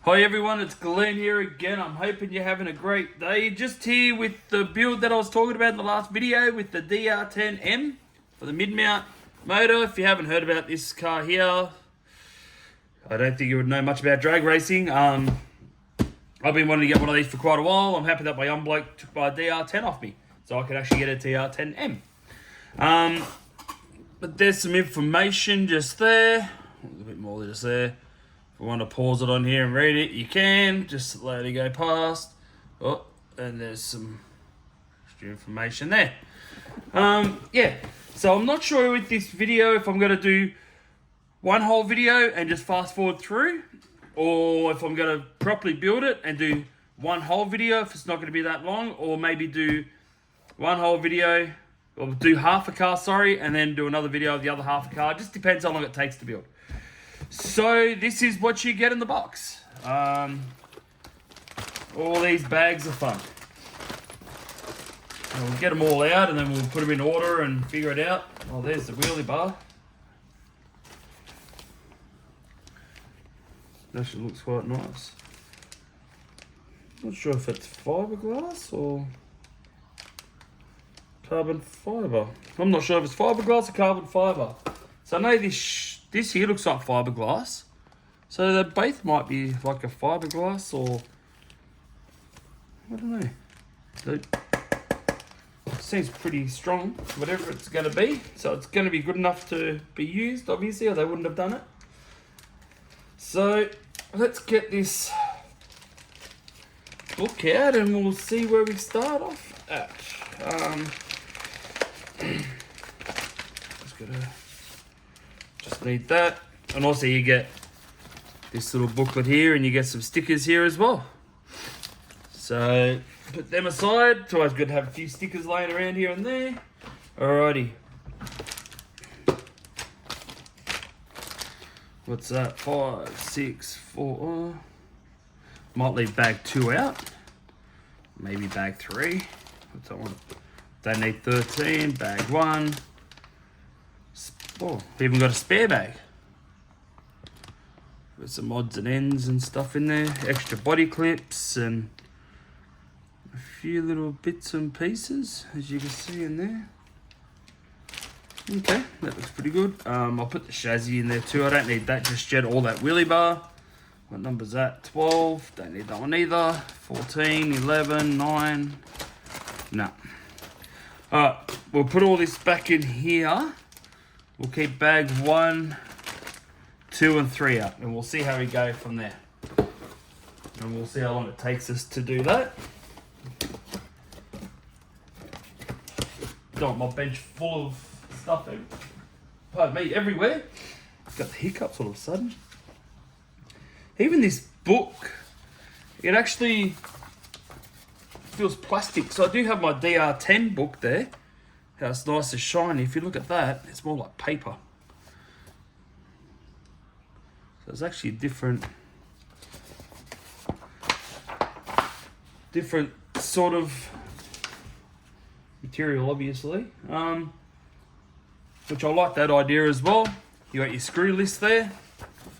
Hi everyone, it's Glenn here again. I'm hoping you're having a great day. Just here with the build that I was talking about in the last video with the DR10m for the mid-mount motor. If you haven't heard about this car here, I don't think you would know much about drag racing. I've been wanting to get one of these for quite a while. I'm happy that my young bloke took my DR10 off me, so I could actually get a DR10m. But there's some information just there, a little bit more just there. If you want to pause it on here and read it, you can. Just let it go past. Oh, and there's some extra information there. Yeah, so I'm not sure with this video if I'm going to do one whole video and just fast forward through, or if I'm going to properly build it and do one whole video if it's not going to be that long, or maybe do one whole video, or do half a car, sorry, and then do another video of the other half a car. It just depends how long it takes to build. So this is what you get in the box. All these bags of fun. And we'll get them all out and then we'll put them in order and figure it out. Oh, there's the wheelie bar. Actually looks quite nice. Not sure if it's fiberglass or carbon fiber. I'm not sure if it's fiberglass or carbon fiber. So I know this here looks like fiberglass. So they both might be like a fiberglass or I don't know. It seems pretty strong, whatever it's going to be. So it's going to be good enough to be used, obviously, or they wouldn't have done it. So let's get this book out and we'll see where we start off at. Just need that, and also you get this little booklet here and you get some stickers here as well. So put them aside. It's always good to have a few stickers laying around here and there. Alrighty. What's that? 5, 6, 4. Might leave bag 2 out. Maybe bag 3. What's that one? Don't need 13. Bag 1. Oh, we even got a spare bag. With some odds and ends and stuff in there. Extra body clips and a few little bits and pieces, as you can see in there. Okay, that looks pretty good. I'll put the chassis in there too. I don't need that just yet. All that wheelie bar. What number's that? 12. Don't need that one either. 14, 11, 9. No. Alright, we'll put all this back in here. We'll keep bag 1, 2, and 3 out, and we'll see how we go from there. And we'll see how long it takes us to do that. Got my bench full of stuff, pardon me, everywhere. Got the hiccups all of a sudden. Even this book, it actually feels plastic. So I do have my DR10 book there. How it's nice and shiny. If you look at that, it's more like paper. So it's actually different sort of material, obviously. Which I like that idea as well. You got your screw list there.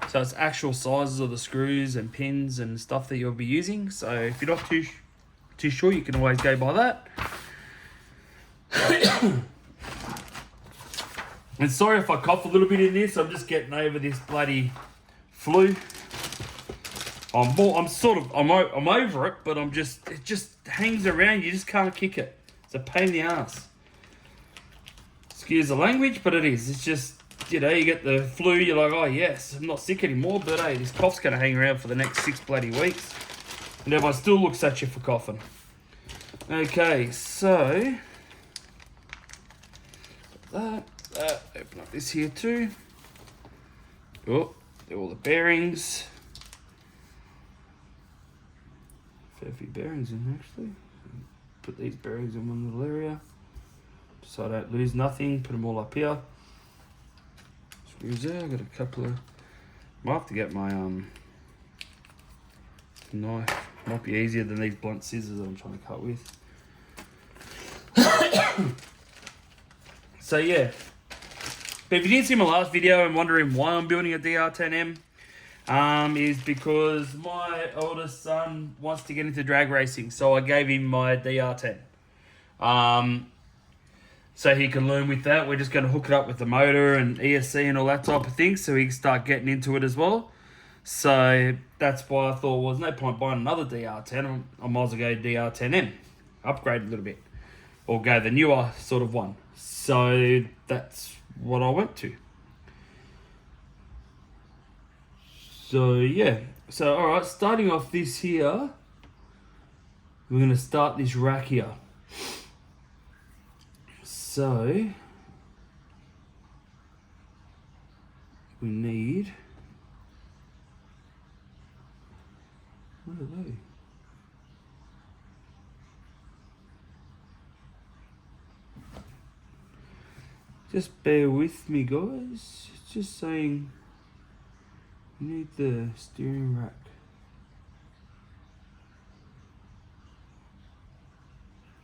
So it's actual sizes of the screws and pins and stuff that you'll be using. So if you're not too sure, you can always go by that. And sorry if I cough a little bit in this. I'm just getting over this bloody flu. I'm over it, but it just hangs around. You just can't kick it. It's a pain in the ass. Excuse the language, but it is. It's just, you know, you get the flu, you're like, oh yes, I'm not sick anymore, but hey, this cough's gonna hang around for the next 6 bloody weeks. And everyone still looks at you for coughing. Okay, so that. Open up this here too. Oh, there are all the bearings. Fair few bearings in actually. Put these bearings in one little area so I don't lose nothing. Put them all up here. Screws there. I got a couple of. Might have to get my knife. Might be easier than these blunt scissors that I'm trying to cut with. So yeah. But if you didn't see my last video and wondering why I'm building a DR10m, is because my oldest son wants to get into drag racing, so I gave him my DR10. So he can learn with that. We're just going to hook it up with the motor and ESC and all that type of thing, so he can start getting into it as well. So that's why I thought, well, there's no point buying another DR10. I might as well go DR10m, upgrade a little bit, or go the newer sort of one. So that's what I went to. So yeah, so all right, starting off this here, we're gonna start this rack here. So we need, what are they? Just bear with me, guys. It's just saying you need the steering rack.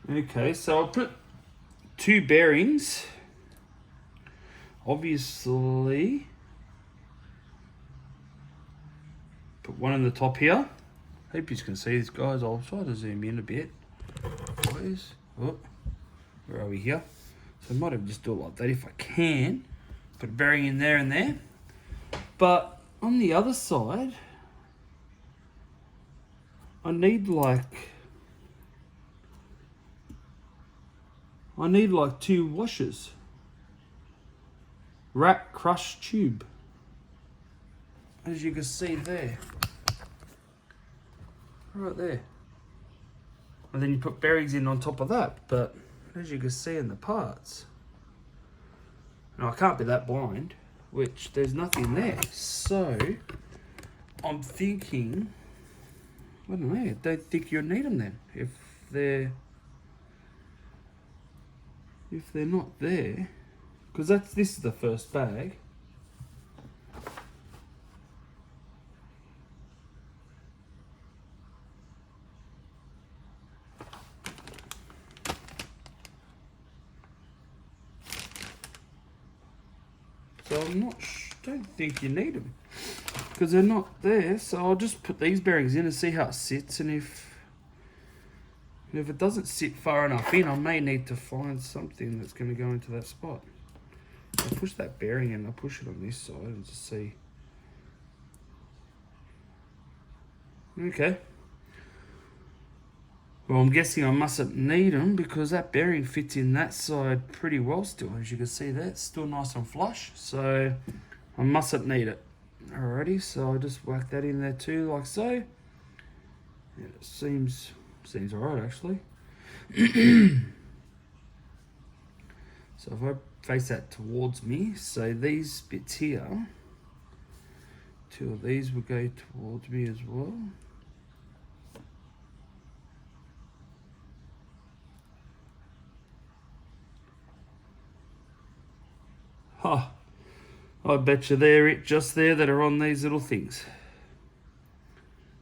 Okay, so I'll put 2 bearings. Obviously, put one in the top here. Hope you can see this, guys. I'll try to zoom in a bit. Guys, oh, where are we here? So I might have just do it like that if I can. Put a bearing in there and there. But on the other side, I need like 2 washers. Rack crush tube. As you can see there. Right there. And then you put bearings in on top of that, but as you can see in the parts, now I can't be that blind, which there's nothing there. So I'm thinking, I don't know, I don't think you'll need them then if they're not there, because this is the first bag. So don't think you need them because they're not there. So I'll just put these bearings in and see how it sits, and if it doesn't sit far enough in, I may need to find something that's going to go into that spot. I'll push that bearing in, I'll push it on this side and just see. Okay. Well, I'm guessing I mustn't need them because that bearing fits in that side pretty well still. As you can see there, it's still nice and flush. So I mustn't need it. Alrighty, so I'll just whack that in there too, like so. And it seems alright actually. So if I face that towards me, so these bits here, 2 of these will go towards me as well. Huh. I bet you they're it just there that are on these little things.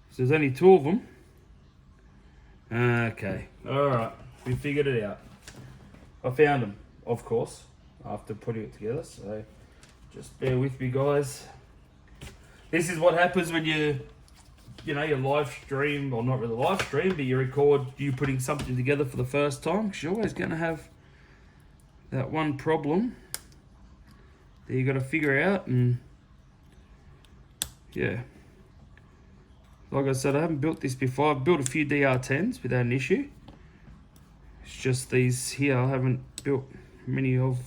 So there's only 2 of them. Okay. Alright. We figured it out. I found them, of course, after putting it together. So just bear with me, guys. This is what happens when you live stream, or not really live stream, but you record you putting something together for the first time, because you're always going to have that one problem that you got to figure out. And yeah, like I said, I haven't built this before. I've built a few DR10s without an issue. It's just these here I haven't built many of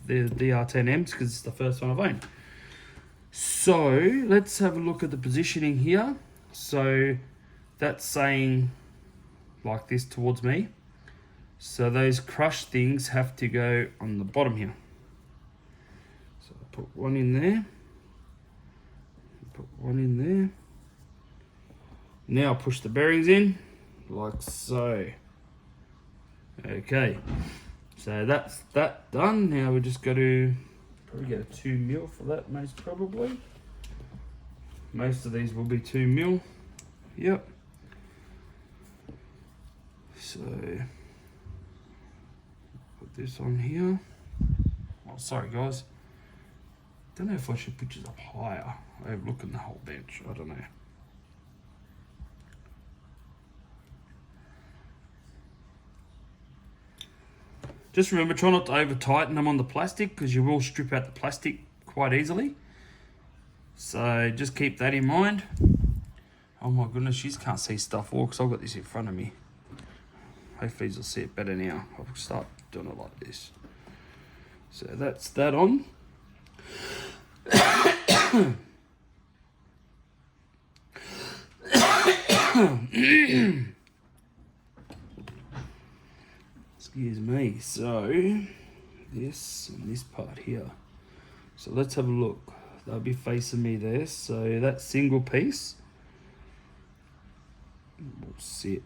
the DR10Ms because it's the first one I've owned. So let's have a look at the positioning here. So that's saying like this towards me. So those crushed things have to go on the bottom here. So I'll put one in there. Put one in there. Now push the bearings in like so. Okay, so that's that done. Now we just got to probably get a 2mm for that, most probably. Most of these will be 2mm. Yep. So put this on here. Oh, sorry guys. Don't know if I should pictures up higher, overlooking the whole bench. I don't know. Just remember, try not to over tighten them on the plastic because you will strip out the plastic quite easily. So just keep that in mind. Oh my goodness, you can't see stuff all because I've got this in front of me. Hopefully you'll see it better now. I'll start doing it like this. So that's that on. Excuse me. So this and this part here. So let's have a look. They'll be facing me there. So that single piece will sit.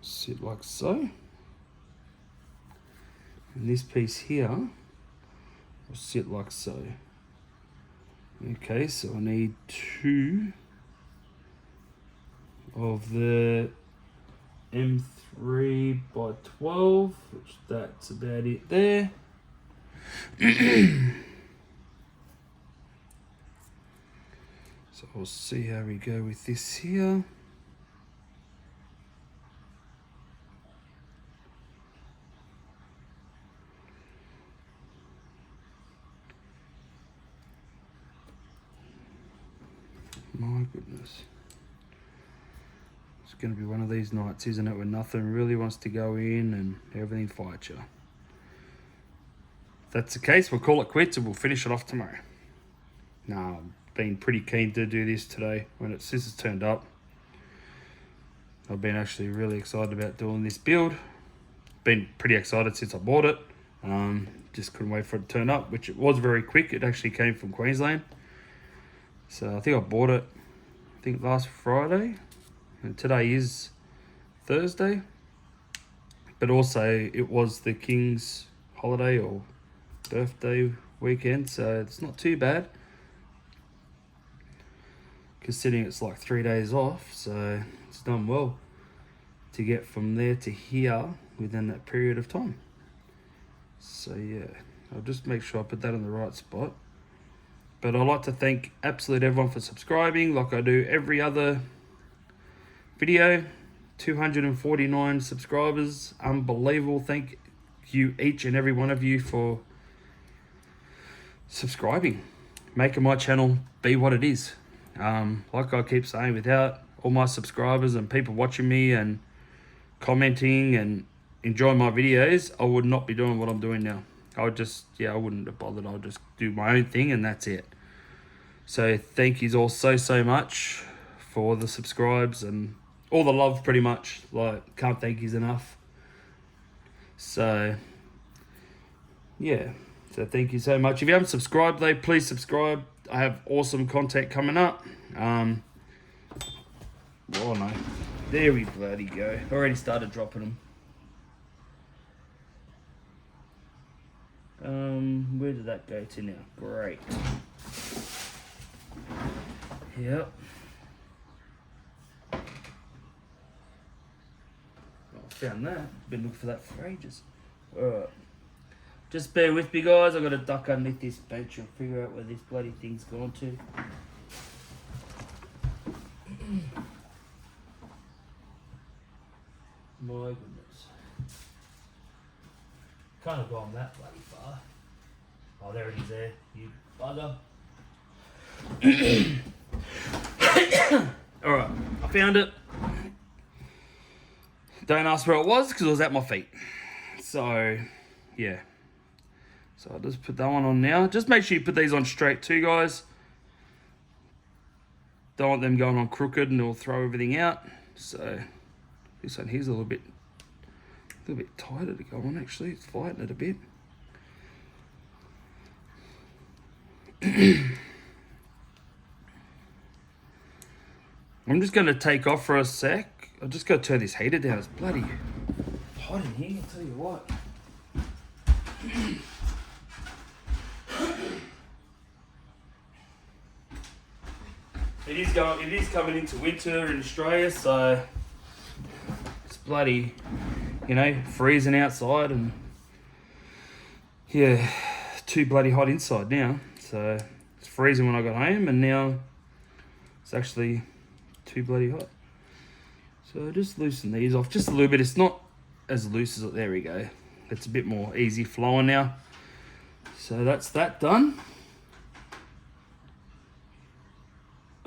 Sit like so. And this piece here will sit like so. Okay, so I need 2 of the M3 by 12, which that's about it there. So we'll see how we go with this here. My goodness. It's going to be one of these nights, isn't it, when nothing really wants to go in and everything fights you. If that's the case, we'll call it quits and we'll finish it off tomorrow. Nah, I've been pretty keen to do this today when since it's turned up. I've been actually really excited about doing this build. Been pretty excited since I bought it. Just couldn't wait for it to turn up, which it was very quick. It actually came from Queensland. So I think I bought it, last Friday, and today is Thursday. But also it was the King's holiday or birthday weekend, so it's not too bad. Considering it's like 3 days off, so it's done well to get from there to here within that period of time. So yeah, I'll just make sure I put that in the right spot. But I'd like to thank absolutely everyone for subscribing, like I do every other video. 249 subscribers, unbelievable. Thank you, each and every one of you, for subscribing, making my channel be what it is. Like I keep saying, without all my subscribers and people watching me and commenting and enjoying my videos, I would not be doing what I'm doing now. I wouldn't have bothered. I'll just do my own thing and that's it. So thank you all so much for the subscribes and all the love, pretty much. Like, can't thank you enough. So yeah, so thank you so much. If you haven't subscribed though, please subscribe. I have awesome content coming up. Oh no, there we bloody go. Already started dropping them. Where did that go to now? Great. Yep. Oh, I found that. Been looking for that for ages. Alright. Just bear with me, guys. I've got to duck underneath this bench and figure out where this bloody thing's gone to. My goodness. Can't have gone that bloody far. Oh, there it is there, you bugger. Alright, I found it. Don't ask where it was because it was at my feet. So, yeah. So I'll just put that one on now. Just make sure you put these on straight too, guys. Don't want them going on crooked and it'll throw everything out. So this one here's a little bit tighter to go on actually. It's fighting it a bit. I'm just going to take off for a sec. I've just got to turn this heater down. It's bloody hot in here, I'll tell you what. It is coming into winter in Australia, so it's bloody you know, freezing outside and yeah, too bloody hot inside now. So it's freezing when I got home, and now it's actually too bloody hot. So just loosen these off just a little bit. It's not as loose as it, there we go. It's a bit more easy flowing now. So that's that done.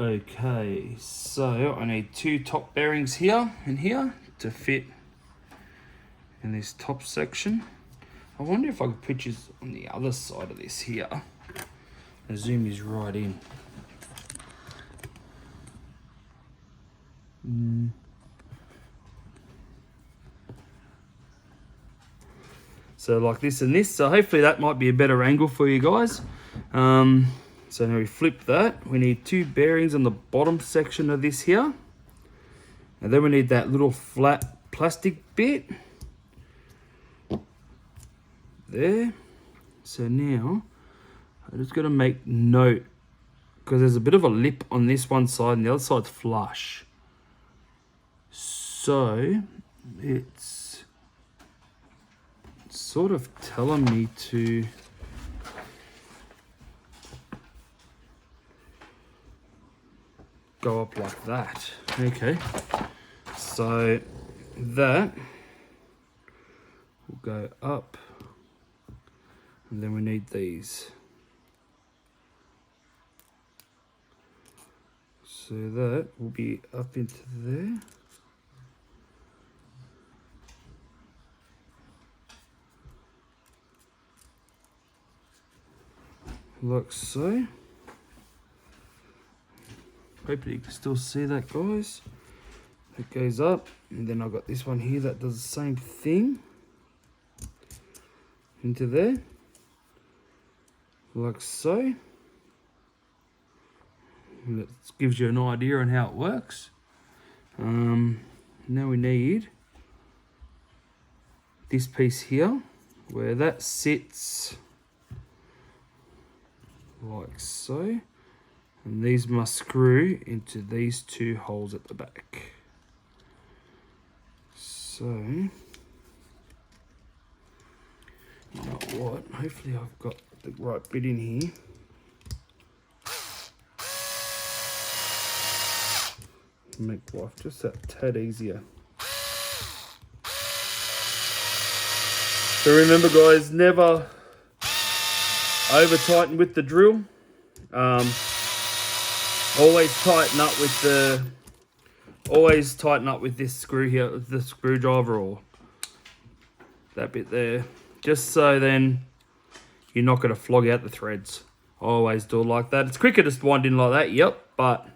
Okay, so I need 2 top bearings here and here to fit in this top section. I wonder if I could put you on the other side of this here and zoom these right in. So like this and this, so hopefully that might be a better angle for you guys. So now we flip that. We need 2 bearings on the bottom section of this here. And then we need that little flat plastic bit. There. So now, I just got to make note, because there's a bit of a lip on this one side and the other side's flush. So, it's sort of telling me to go up like that. Okay, so that will go up, and then we need these. So that will be up into there. Like so. Hopefully you can still see that, guys. It goes up, and then I've got this one here that does the same thing into there, like so. And that gives you an idea on how it works. Now we need this piece here, where that sits like so. And these must screw into these 2 holes at the back. So, you know what? Hopefully I've got the right bit in here. Make life just that tad easier. So remember, guys, never over tighten with the drill. Always tighten up with this screw here, the screwdriver, or that bit there, just so then you're not going to flog out the threads. I always do it like that. It's quicker to wind in like that, yep, but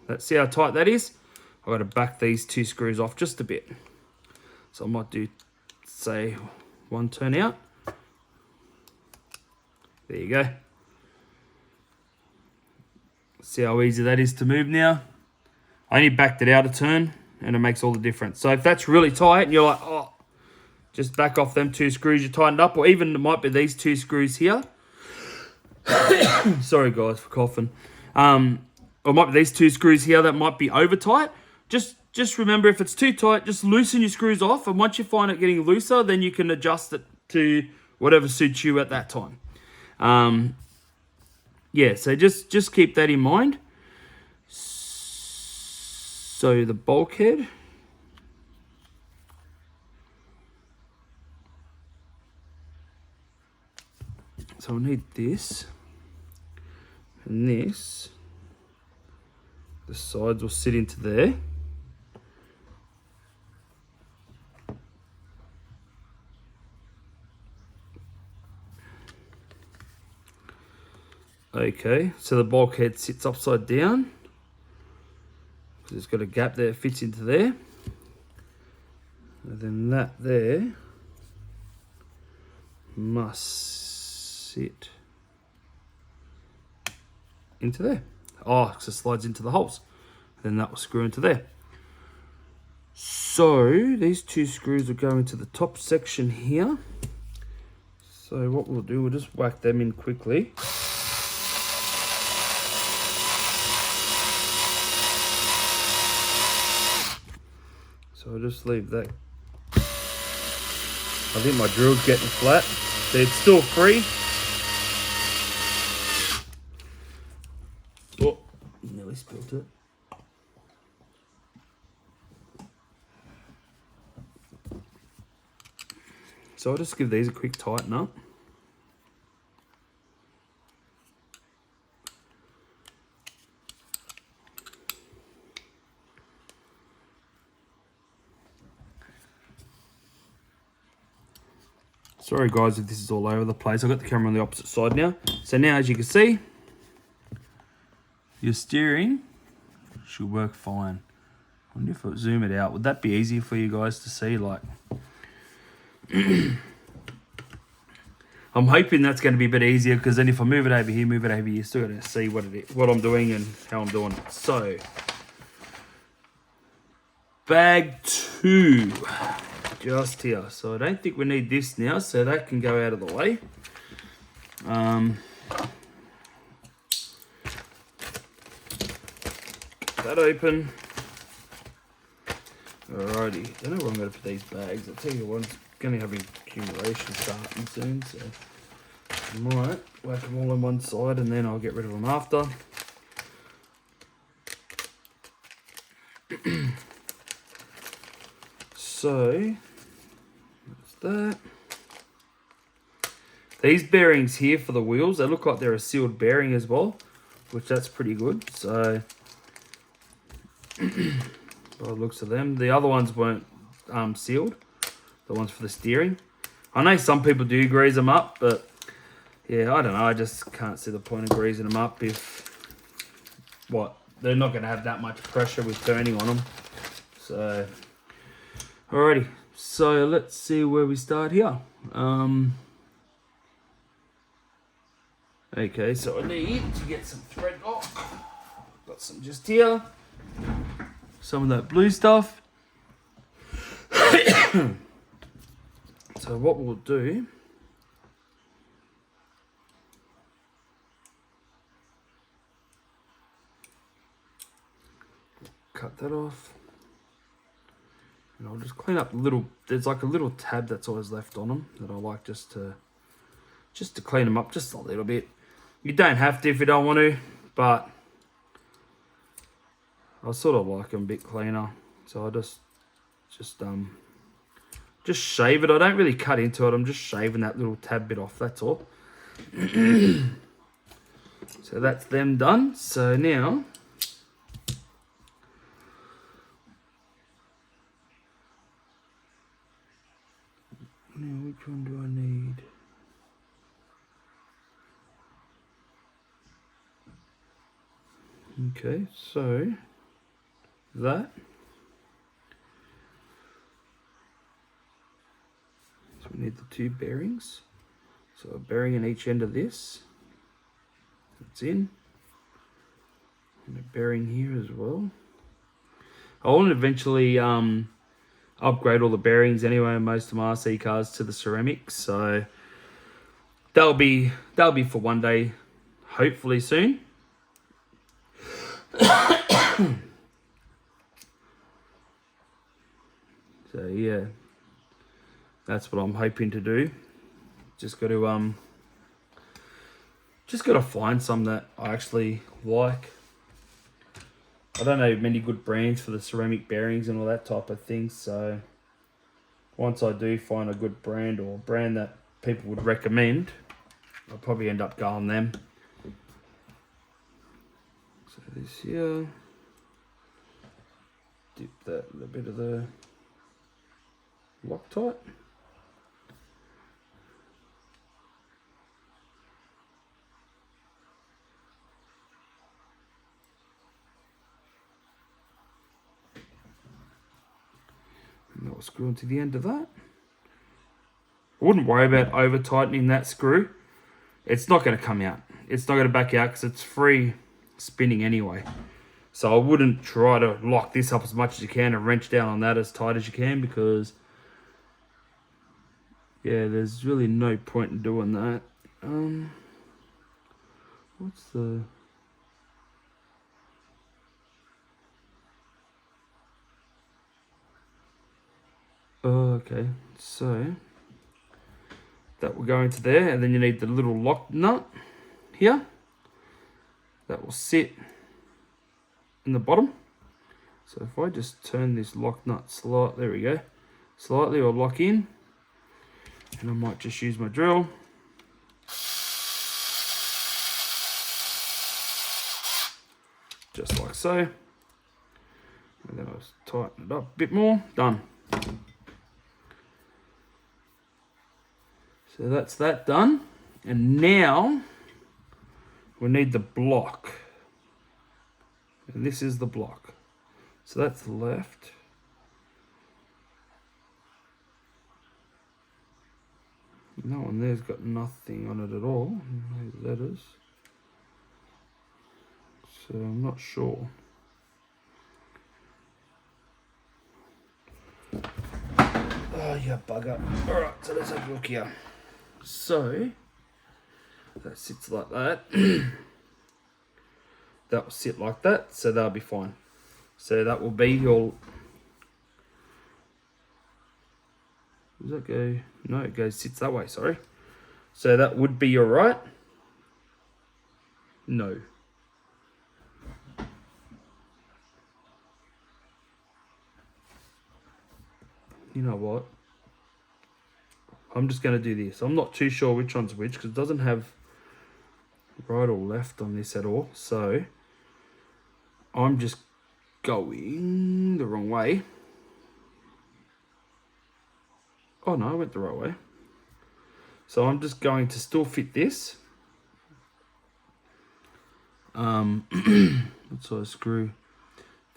let's see how tight that is. I've got to back these 2 screws off just a bit. So I might do, say, 1 turn out. There you go. See how easy that is to move now? I only backed it out a turn, and it makes all the difference. So if that's really tight and you're like, oh, just back off them 2 screws you tightened up, or even it might be these 2 screws here. Sorry guys for coughing. Or it might be these 2 screws here that might be over tight. Just remember, if it's too tight, just loosen your screws off, and once you find it getting looser, then you can adjust it to whatever suits you at that time. Yeah, so just keep that in mind. So the bulkhead. So I need this and this. The sides will sit into there. Okay, so the bulkhead sits upside down. It's got a gap there, fits into there. And then that there must sit into there. Oh, because it slides into the holes. Then that will screw into there. So these 2 screws will go into the top section here. So what we'll do, we'll just whack them in quickly. So I'll just leave that I think my drill's getting flat. So it's still free. Oh, nearly spilled it. So I'll just give these a quick tighten up. Sorry guys if this is all over the place. I've got the camera on the opposite side now. So now as you can see, your steering should work fine. I wonder if I zoom it out. Would that be easier for you guys to see? Like, I'm hoping that's going to be a bit easier because then if I move it over here, you're still going to see what I'm doing and how I'm doing it. So, bag 2, just here. So I don't think we need this now, so that can go out of the way. That open. Alrighty, I don't know where I'm going to put these bags. I'll tell you what, it's going to have accumulation starting soon, so I might whack them all on one side and then I'll get rid of them after. So, that's that. These bearings here for the wheels, they look like they're a sealed bearing as well, which that's pretty good. So, by the looks of them. The other ones weren't sealed, the ones for the steering. I know some people do grease them up, but yeah, I don't know. I just can't see the point of greasing them up if, they're not going to have that much pressure with turning on them. So, alrighty. So, let's see where we start here. Okay, so I need to get some thread off. Got some just here. Some of that blue stuff. So what we'll do, cut that off, and I'll just clean up a little. There's like a little tab that's always left on them that I like just to clean them up just a little bit. You don't have to if you don't want to, but I sort of like them a bit cleaner, so I just shave it. I don't really cut into it. I'm just shaving that little tab bit off. That's all. So that's them done. So now which one do I need? Okay, so that. So we need the 2 bearings. So a bearing in each end of this. That's in. And a bearing here as well. I want to eventually upgrade all the bearings anyway in most of my RC cars to the ceramics. So that'll be for one day, hopefully soon. So yeah, that's what I'm hoping to do. Just got to find some that I actually like. I don't know many good brands for the ceramic bearings and all that type of thing. So once I do find a good brand or a brand that people would recommend, I'll probably end up going them. So this here, dip that in a bit of the Loctite. And I'll screw into the end of that. I wouldn't worry about over tightening that screw. It's not going to come out. It's not going to back out because it's free spinning anyway. So I wouldn't try to lock this up as much as you can and wrench down on that as tight as you can, because yeah, there's really no point in doing that. What's the... Oh, okay. So That will go into there, and then you need the little lock nut here. That will sit in the bottom. So if I just turn this lock nut slightly, there we go, slightly, or lock in, and I might just use my drill. Just like so. And then I'll tighten it up a bit more. Done. So that's that done. And now we need the block. And this is the block. So that's the left. That one there's got nothing on it at all. No letters. So I'm not sure. Oh, you bugger. Alright, so let's have a look here. So, that sits like that. That will sit like that, so that'll be fine. So that will be your... Does that go? No, it goes, sits that way, sorry. So that would be your right. No. You know what? I'm just going to do this. I'm not too sure which one's which because it doesn't have right or left on this at all. So I'm just going the wrong way. Oh no, I went the right way. So I'm just going to still fit this. What size screw?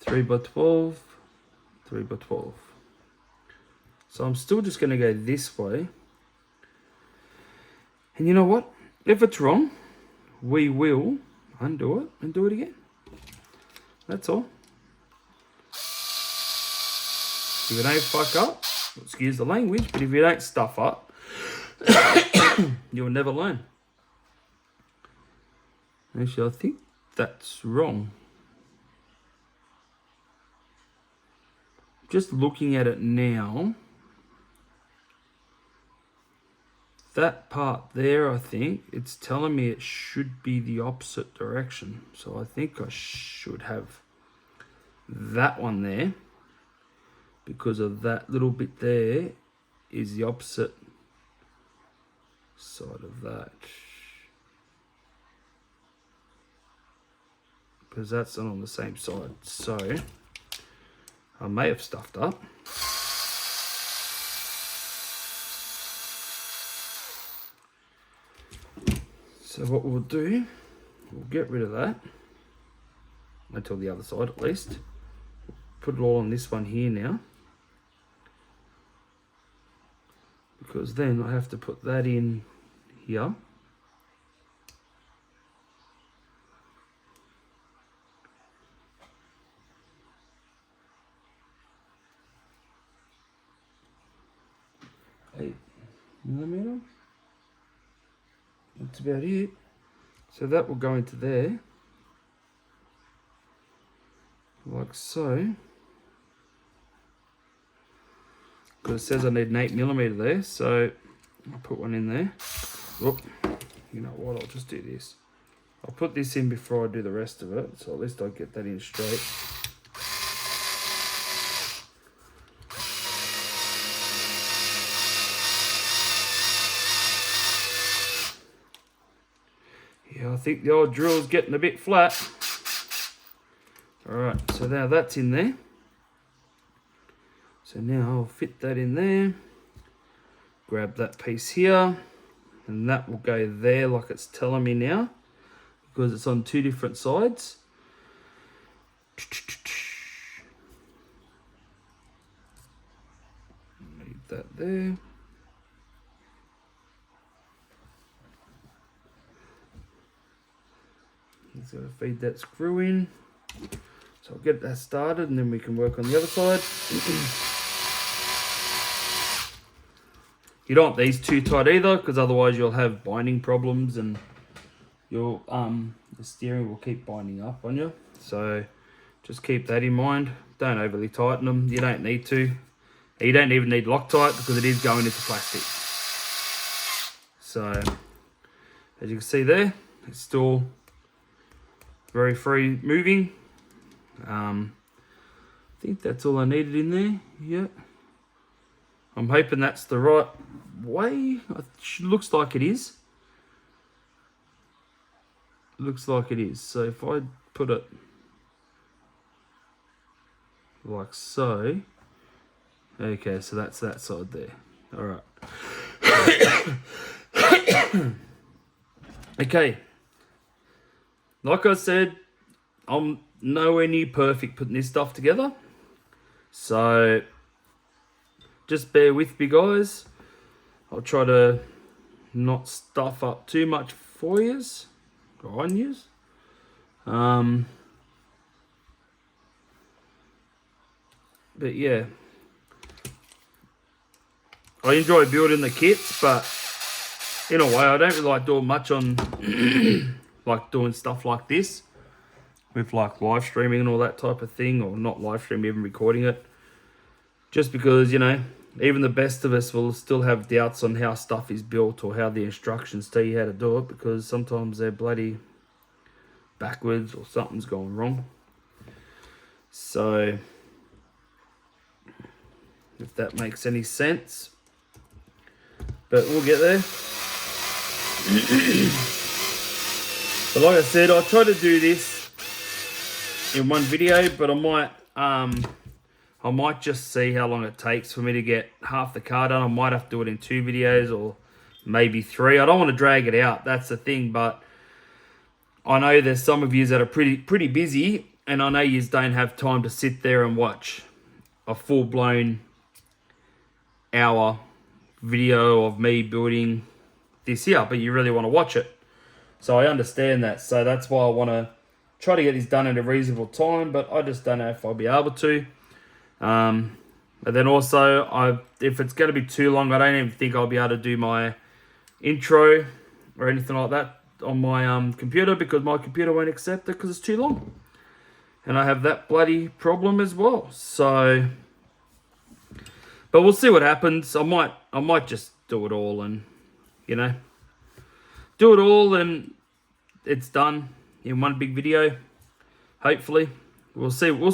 3x12, 3x12. So I'm still just going to go this way. And you know what? If it's wrong, we will undo it and do it again. That's all. If you don't fuck up, excuse the language, but if you don't stuff up, you'll never learn. Actually, I think that's wrong. Just looking at it now, that part there, I think, it's telling me it should be the opposite direction. So I think I should have that one there, because of that little bit there is the opposite side of that. Because that's not on the same side. So I may have stuffed up. So what we'll do, we'll get rid of that until the other side at least. Put it all on this one here now, because then I have to put that in here. $8mm. That's about it. So that will go into there, like so. Because it says I need an 8mm there, so I'll put one in there. Look, you know what? I'll just do this. I'll put this in before I do the rest of it, so at least I'll get that in straight. Yeah, I think the old drill's getting a bit flat. Alright, so now that's in there. So now I'll fit that in there. Grab that piece here. And that will go there like it's telling me now, because it's on two different sides. Leave that there. Just gotta feed that screw in. So I'll get that started and then we can work on the other side. You don't want these too tight either, because otherwise you'll have binding problems and your the steering will keep binding up on you. So just keep that in mind. Don't overly tighten them. You don't need to. You don't even need Loctite because it is going into plastic. So as you can see there, it's still very free moving. I think that's all I needed in there. Yeah, I'm hoping that's the right way. It looks like it is. Looks like it is. So if I put it like so, okay, so that's that side there. All right. Okay, like I said, I'm nowhere near perfect putting this stuff together, so just bear with me, guys. I'll try to not stuff up too much for yous or on yous. But yeah, I enjoy building the kits, but in a way, I don't really like doing much on like doing stuff like this with like live streaming and all that type of thing, or not live streaming, even recording it. Just because, you know, even the best of us will still have doubts on how stuff is built or how the instructions tell you how to do it, because sometimes they're bloody backwards or something's going wrong. So, if that makes any sense. But we'll get there. But like I said, I'll try to do this in one video, but I might just see how long it takes for me to get half the car done. I might have to do it in 2 videos or maybe 3. I don't want to drag it out, that's the thing, but I know there's some of you that are pretty busy, and I know you don't have time to sit there and watch a full-blown hour video of me building this here, but you really want to watch it. So I understand that. So that's why I want to try to get this done in a reasonable time, but I just don't know if I'll be able to. And then also, if it's going to be too long, I don't even think I'll be able to do my intro or anything like that on my computer, because my computer won't accept it because it's too long. And I have that bloody problem as well. So, but we'll see what happens. I might just do it all and, you know, do it all and it's done in one big video. Hopefully. We'll see. We will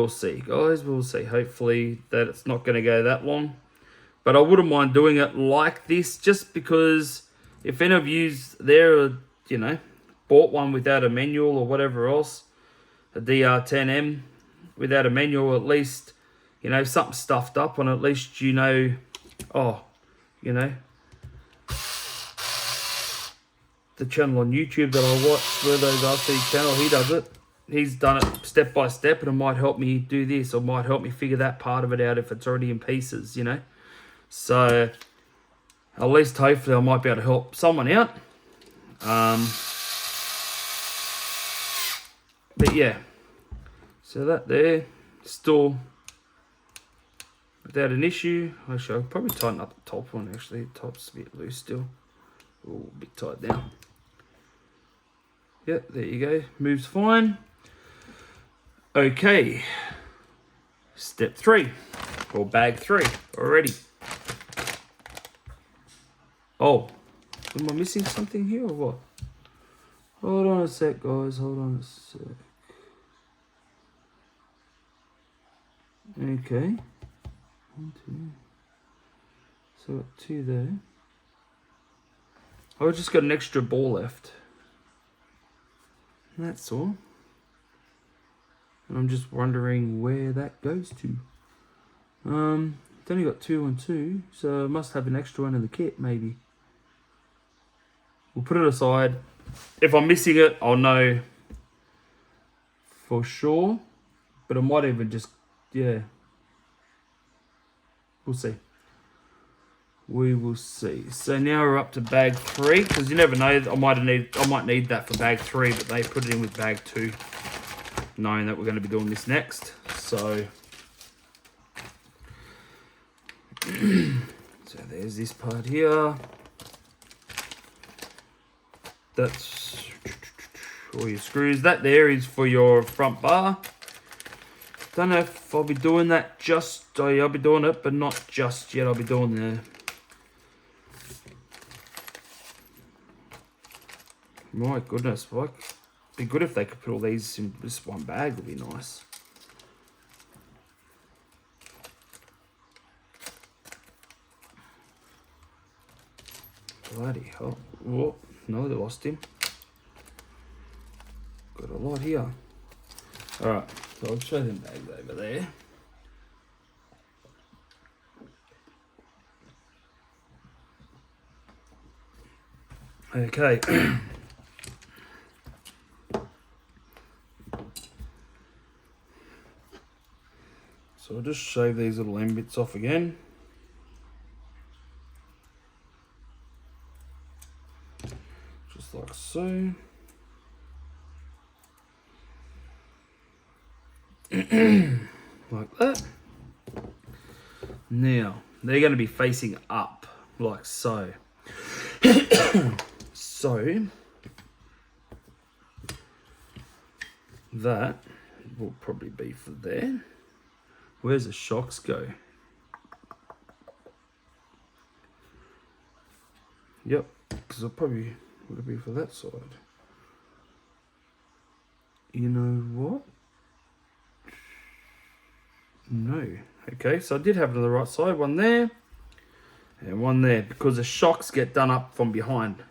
see, guys. We'll see. Hopefully that it's not going to go that long. But I wouldn't mind doing it like this, just because if any of yous there, you know, bought one without a manual or whatever else, a DR10m without a manual, at least, you know, something stuffed up on, at least you know, oh, you know, the channel on YouTube that I watch, where those RC channel, he does it. He's done it step by step, and it might help me do this, or might help me figure that part of it out if it's already in pieces, you know. So at least hopefully I might be able to help someone out. But yeah, so that there, still without an issue. Actually, I'll probably tighten up the top one. Actually, the top's a bit loose still. Oh, a bit tight now. Yep, there you go. Moves fine. Okay. Step 3, or bag 3 already. Oh, am I missing something here or what? Hold on a sec, guys. Hold on a sec. Okay. 1, 2. So got 2 there. I've just got an extra ball left. That's all. And I'm just wondering where that goes to. It's only got 2 and 2, so I must have an extra one in the kit, maybe. We'll put it aside. If I'm missing it, I'll know for sure. But I might even just, yeah. We'll see. We will see. So now we're up to bag 3, because you never know. I might need that for bag 3, but they put it in with bag 2, knowing that we're going to be doing this next. So, so there's this part here. That's all your screws. That there is for your front bar. Don't know if I'll be doing that just. I'll be doing it, but not just yet. I'll be doing My goodness, like, be good if they could put all these in this one bag. Would be nice. Bloody hell! Oh no, they lost him. Got a lot here. All right, so I'll show them bags over there. Okay. So I'll just shave these little end bits off again. Just like so. Like that. Now, they're going to be facing up, like so. So, that will probably be for there. Where's the shocks go? Yep, because probably would it be for that side. You know what? No. Okay, so I did have it on the right side, one there and one there, because the shocks get done up from behind.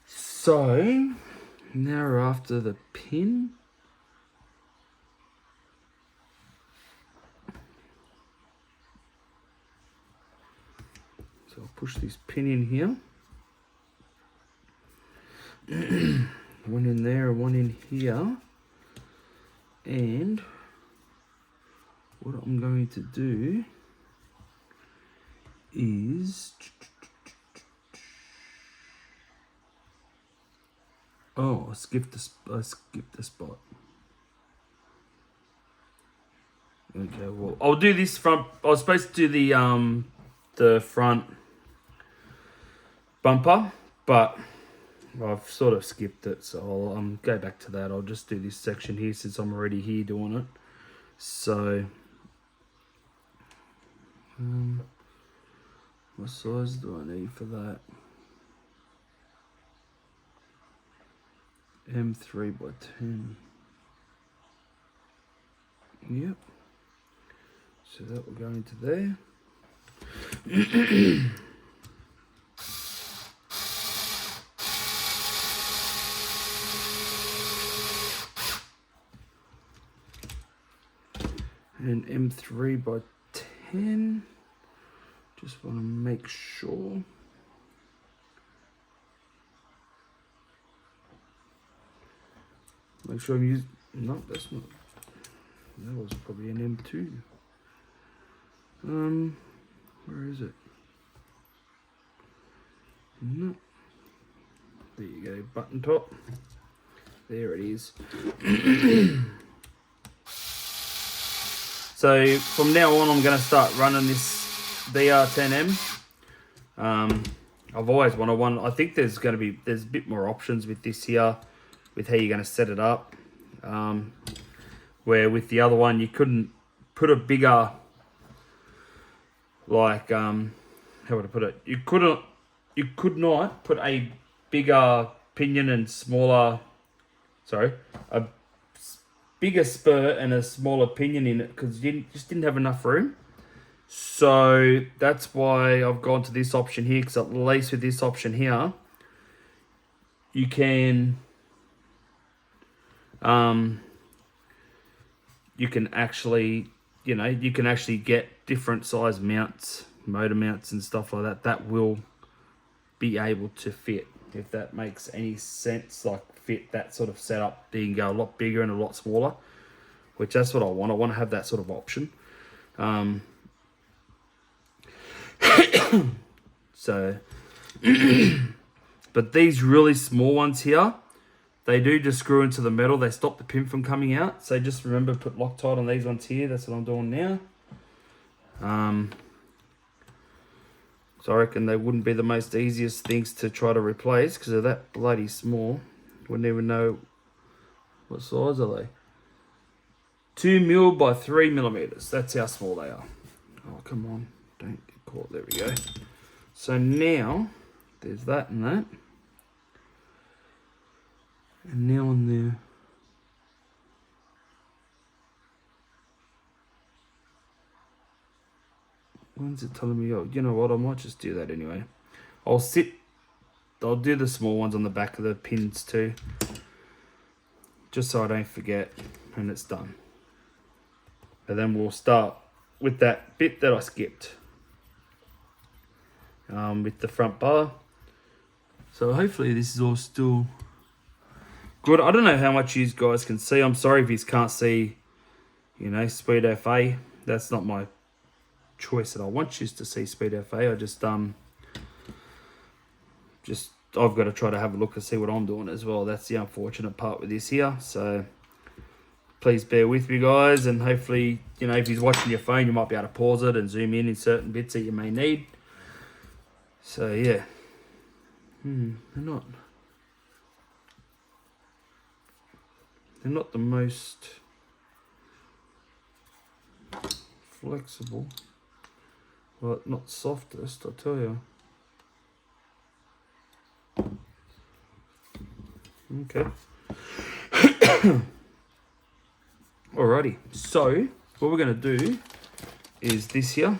So now we're after the pin. So I'll push this pin in here. One in there and one in here. And what I'm going to do is... Oh, I skipped the spot. Okay, well, I'll do this front. I was supposed to do the front bumper, but I've sort of skipped it, so I'll go back to that. I'll just do this section here since I'm already here doing it. So, what size do I need for that? M3 by 10. Yep. So that will go into there. And M3 by 10. Just want to make sure. Make sure I'm using. No, that's not. That was probably an M2. Where is it? No. There you go, button top. There it is. So from now on, I'm going to start running this DR10m. I've always wanted one. I think there's a bit more options with this here, with how you're going to set it up. Where with the other one, you couldn't put a bigger, like, how would I put it? You could not put a bigger pinion and smaller, a bigger spur and a smaller pinion in it, because you just didn't have enough room. So that's why I've gone to this option here, because at least with this option here, you can actually, you can actually get different size mounts, motor mounts and stuff like that, that will be able to fit, if that makes any sense, like fit that sort of setup. You can go a lot bigger and a lot smaller, which that's what I want. I want to have that sort of option. So, but these really small ones here, they do just screw into the metal. They stop the pin from coming out. So just remember, put Loctite on these ones here. That's what I'm doing now. So I reckon they wouldn't be the most easiest things to try to replace, because they're that bloody small. Wouldn't even know what size are they. 2mm by 3mm. That's how small they are. Oh, come on. Don't get caught. There we go. So now, there's that and that. And now on there. When's it telling me? Oh, you know what? I might just do that anyway. I'll do the small ones on the back of the pins too. Just so I don't forget, and it's done. And then we'll start with that bit that I skipped. With the front bar. So hopefully this is all still good. I don't know how much you guys can see. I'm sorry if you can't see, you know, Speed FA. That's not my choice that I want you to see Speed FA. I just I've got to try to have a look and see what I'm doing as well. That's the unfortunate part with this here. So please bear with me, guys, and hopefully, you know, if you're watching your phone, you might be able to pause it and zoom in certain bits that you may need. So yeah, they're not the most flexible, well, not softest, I tell you. Okay. Alrighty, so what we're going to do is this here.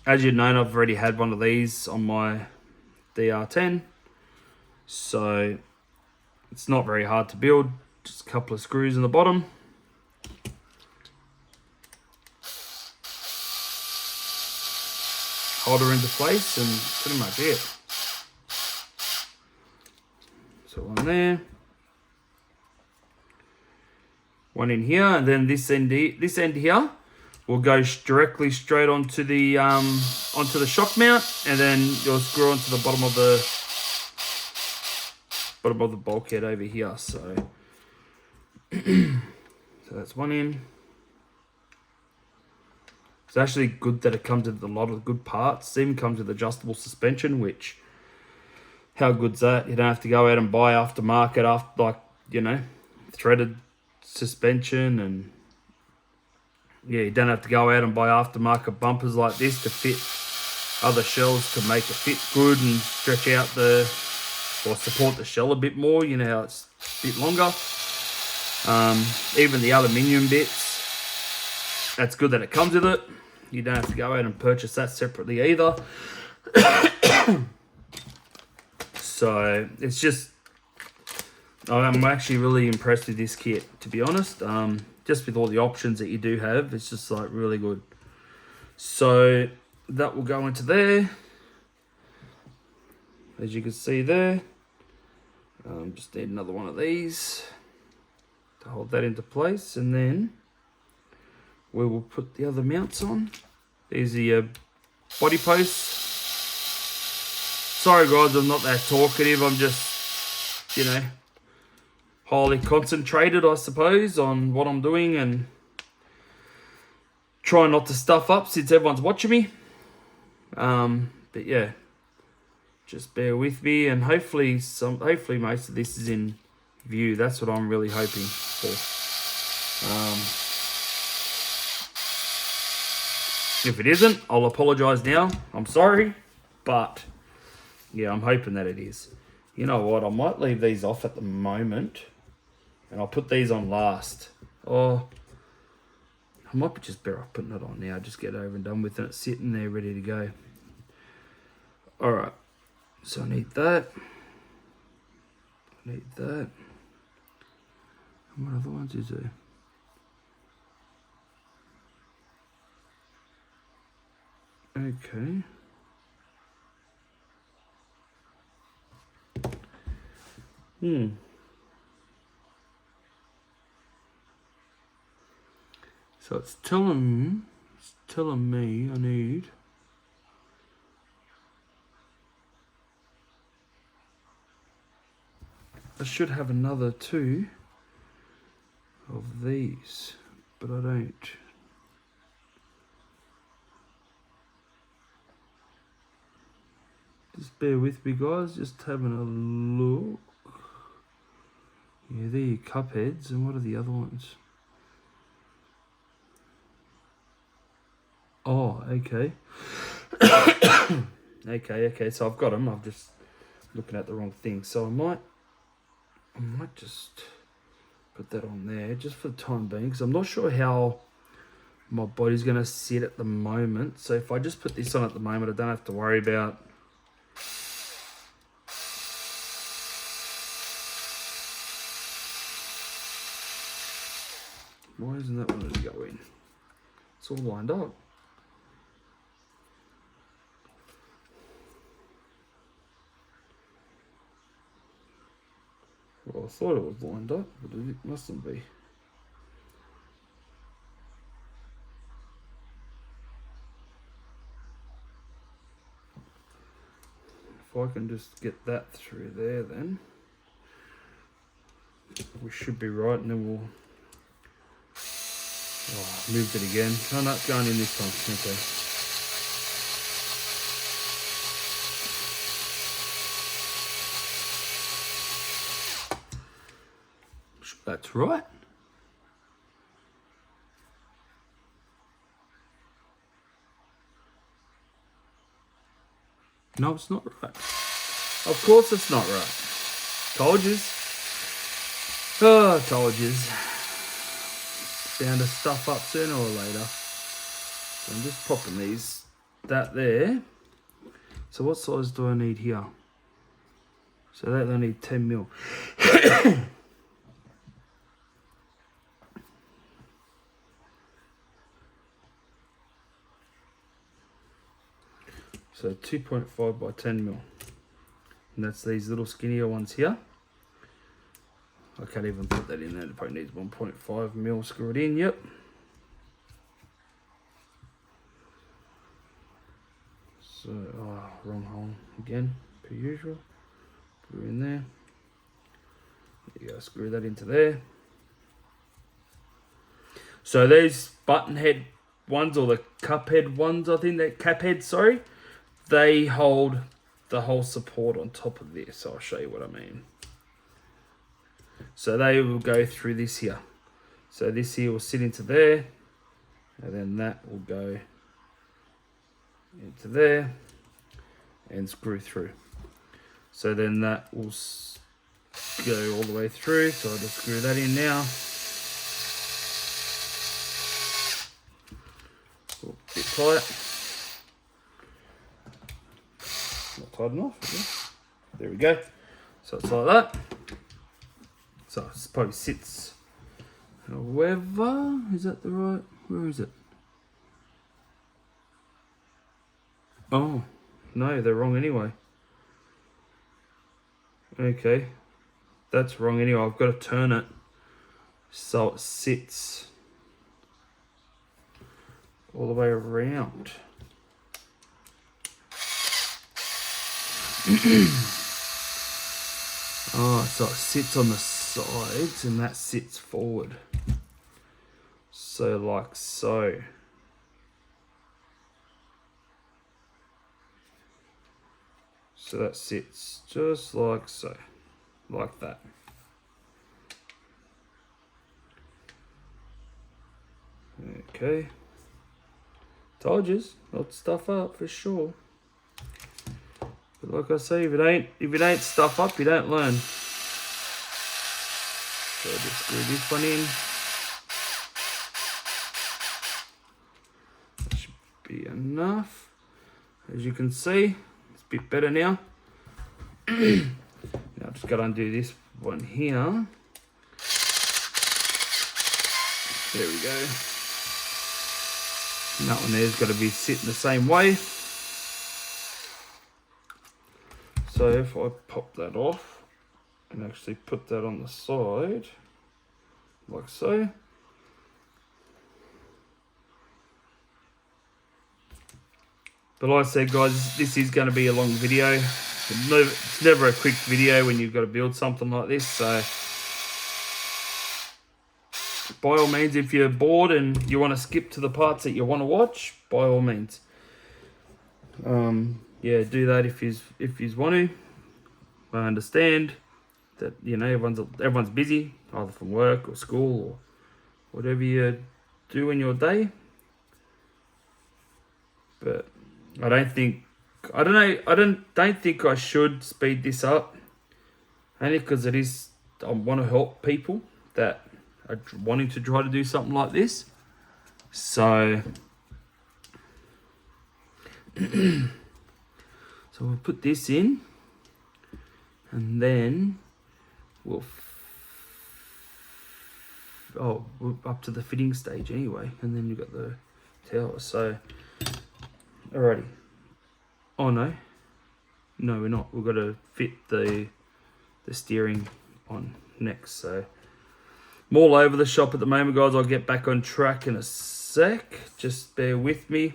As you've known, I've already had one of these on my DR10, so it's not very hard to build. Just a couple of screws in the bottom. Hold her into place and pretty much it. So one there. One in here, and then this end here will go directly straight onto the shock mount, and then you'll screw onto the bottom of the bulkhead over here. So, so that's one in. It's actually good that it comes with a lot of good parts. It even comes with adjustable suspension, which, how good's that? You don't have to go out and buy aftermarket, like, you know, threaded suspension, and yeah, you don't have to go out and buy aftermarket bumpers like this to fit other shells to make it fit good and stretch out or support the shell a bit more. You know how it's a bit longer. Even the aluminium bits, that's good that it comes with it. You don't have to go out and purchase that separately either. So it's just, I'm actually really impressed with this kit, to be honest. Just with all the options that you do have, it's just like really good. So that will go into there. As you can see there, just need another one of these to hold that into place, and then we will put the other mounts on. These are your body posts. Sorry guys, I'm not that talkative. I'm just, you know, highly concentrated, I suppose, on what I'm doing, and try not to stuff up since everyone's watching me. But yeah, just bear with me, and hopefully most of this is in view. That's what I'm really hoping for. If it isn't, I'll apologise now. I'm sorry, but yeah, I'm hoping that it is. You know what? I might leave these off at the moment, and I'll put these on last. Or I might be just better off putting it on now. Just get over and done with it. It's sitting there ready to go. All right. So I need that. I need that. And what other ones is there? Okay. So it's telling me I need I should have another two of these, but I don't. Just bear with me guys, just having a look. Yeah, they're your cup heads, and what are the other ones? Oh, okay. okay, so I've got them. I've just looking at the wrong thing. So I might just put that on there just for the time being, because I'm not sure how my body's going to sit at the moment. So if I just put this on at the moment, I don't have to worry about why isn't that one to go in? It's all lined up. Well, I thought it was lined up, but it mustn't be. If I can just get that through there, then we should be right, and then we'll moved it again. Oh no, it's going in this time. Okay. That's right. No, it's not right. Of course it's not right. Told yous. Oh, told yous. Bound to stuff up sooner or later. So I'm just popping that there. So what size do I need here? So that I need 10 mil. So 2.5 by 10 mil. And that's these little skinnier ones here. I can't even put that in there. It probably needs 1.5 mil screwed in, yep. So, wrong hole again, per usual. Put it in there. There you go, screw that into there. So these button head ones, or the cup head ones, I think, that cap head, sorry, they hold the whole support on top of this. I'll show you what I mean. So they will go through this here. So this here will sit into there, and then that will go into there and screw through. So then that will go all the way through. So I'll just screw that in now. A bit tight. Not tight enough. Okay. There we go. So it's like that. So it probably sits. However, is that the right? Where is it? Oh, no, they're wrong anyway. Okay, that's wrong anyway. I've got to turn it so it sits all the way around. Oh, so it sits on the sides and that sits forward. So like so. So that sits just like so. Like that. Okay. Told yous, not stuff up for sure. But like I say, if it ain't stuff up, you don't learn. So I'll just screw this one in. That should be enough. As you can see, it's a bit better now. Now I've just got to undo this one here. There we go. And that one there's got to be sitting the same way. So if I pop that off and actually put that on the side, like so. But like I said, guys, this is going to be a long video. It's never a quick video when you've got to build something like this. So by all means, if you're bored and you want to skip to the parts that you want to watch, by all means. Yeah, do that if you want to. I understand that, you know, everyone's busy, either from work or school or whatever you do in your day. But I don't think I don't know. I don't think I should speed this up, only because it is. I want to help people that are wanting to try to do something like this. So, so we'll put this in, and then we're up to the fitting stage anyway, and then you've got the tower. So, alrighty. Oh no, we're not. We've got to fit the steering on next. So I'm all over the shop at the moment, guys. I'll get back on track in a sec. Just bear with me.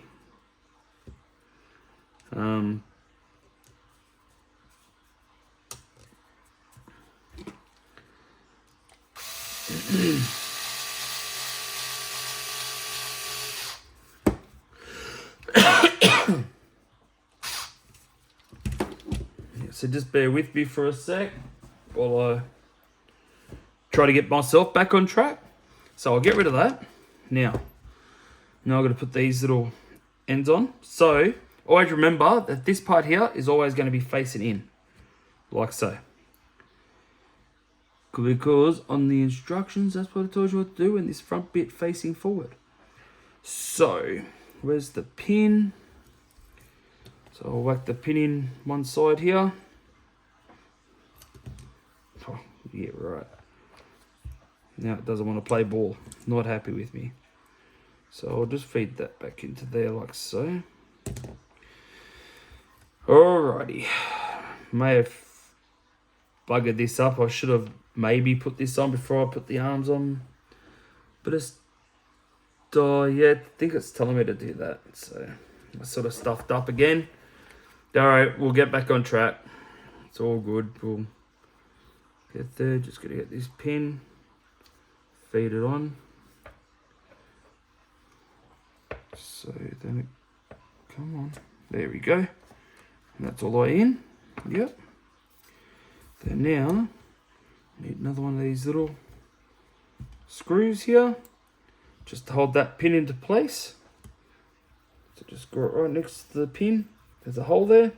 So just bear with me for a sec while I try to get myself back on track. So I'll get rid of that. Now I'm going to put these little ends on. So always remember that this part here is always going to be facing in, like so. Because on the instructions, that's what it tells you what to do, and this front bit facing forward. So where's the pin? So I'll whack the pin in one side here. Oh, yeah, right. Now it doesn't want to play ball. Not happy with me. So I'll just feed that back into there like so. Alrighty. May have buggered this up. I should have maybe put this on before I put the arms on. But it's... yeah, I think it's telling me to do that. So I sort of stuffed up again. Alright, we'll get back on track. It's all good. We'll get there. Just got to get this pin. Feed it on. So then it... Come on. There we go. And that's all the way in. Yep. Then now, need another one of these little screws here. Just to hold that pin into place. So just screw it right next to the pin. There's a hole there.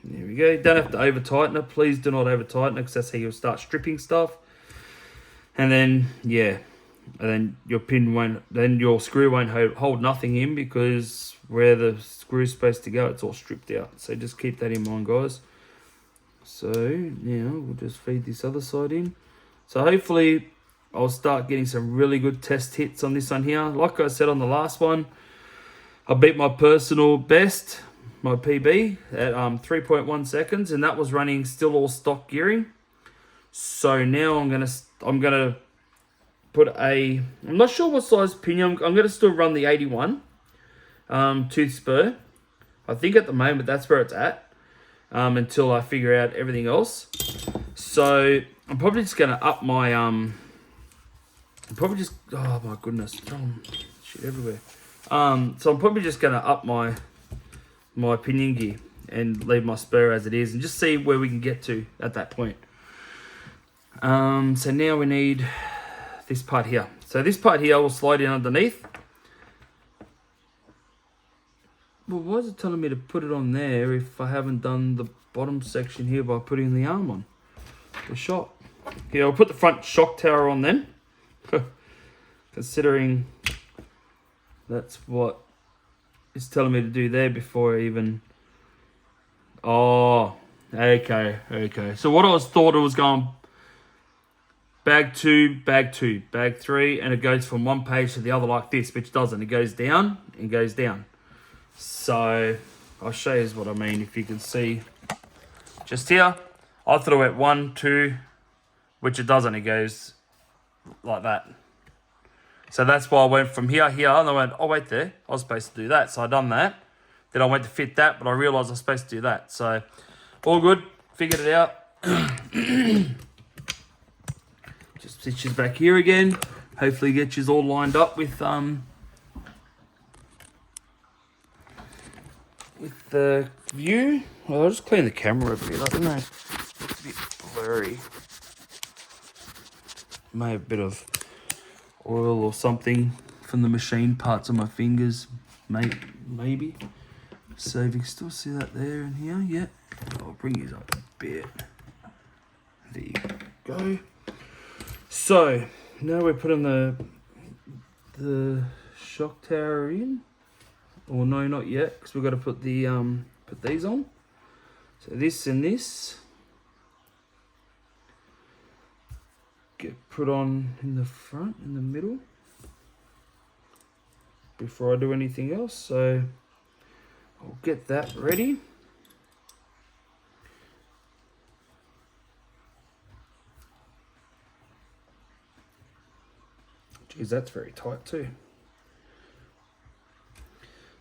There we go. You don't have to over tighten it. Please do not over tighten it, because that's how you'll start stripping stuff. And then, yeah. And then your pin won't, then your screw won't hold nothing in, because where the screw's supposed to go, it's all stripped out. So just keep that in mind, guys. So now we'll just feed this other side in. So hopefully I'll start getting some really good test hits on this one here. Like I said on the last one, I beat my personal best, my PB, at 3.1 seconds, and that was running still all stock gearing. So now I'm gonna put a, I'm not sure what size pinion. I'm gonna still run the 81 tooth spur. I think at the moment that's where it's at, until I figure out everything else. So I'm probably just gonna up my oh my goodness, shit everywhere. So I'm probably just gonna up my pinion gear and leave my spur as it is, and just see where we can get to at that point. So now we need this part here. So this part here will slide in underneath. Well, why is it telling me to put it on there if I haven't done the bottom section here by putting the arm on the shock? Yeah, I'll put the front shock tower on then. Considering that's what it's telling me to do there before I even... Oh, okay. So what I thought it was going... Bag 2, bag 2, bag 3, and it goes from one page to the other like this, which doesn't. It goes down and goes down. So I'll show you what I mean, if you can see. Just here, I thought it went 1, 2, which it doesn't. It goes like that. So that's why I went from here, and I went, oh wait there, I was supposed to do that. So I done that. Then I went to fit that, but I realised I was supposed to do that. So all good, figured it out. Just stitches back here again. Hopefully get you all lined up with the view. Well, I'll just clean the camera a bit. I don't know. It's a bit blurry. May have a bit of oil or something from the machine parts on my fingers, maybe. So if you can still see that there and here, yeah. I'll bring these up a bit. There you go. So now we're putting the shock tower in. Or no, not yet, because we've got to put the put these on. So this and this get put on in the front, in the middle, before I do anything else. So I'll get that ready. Geez, that's very tight too.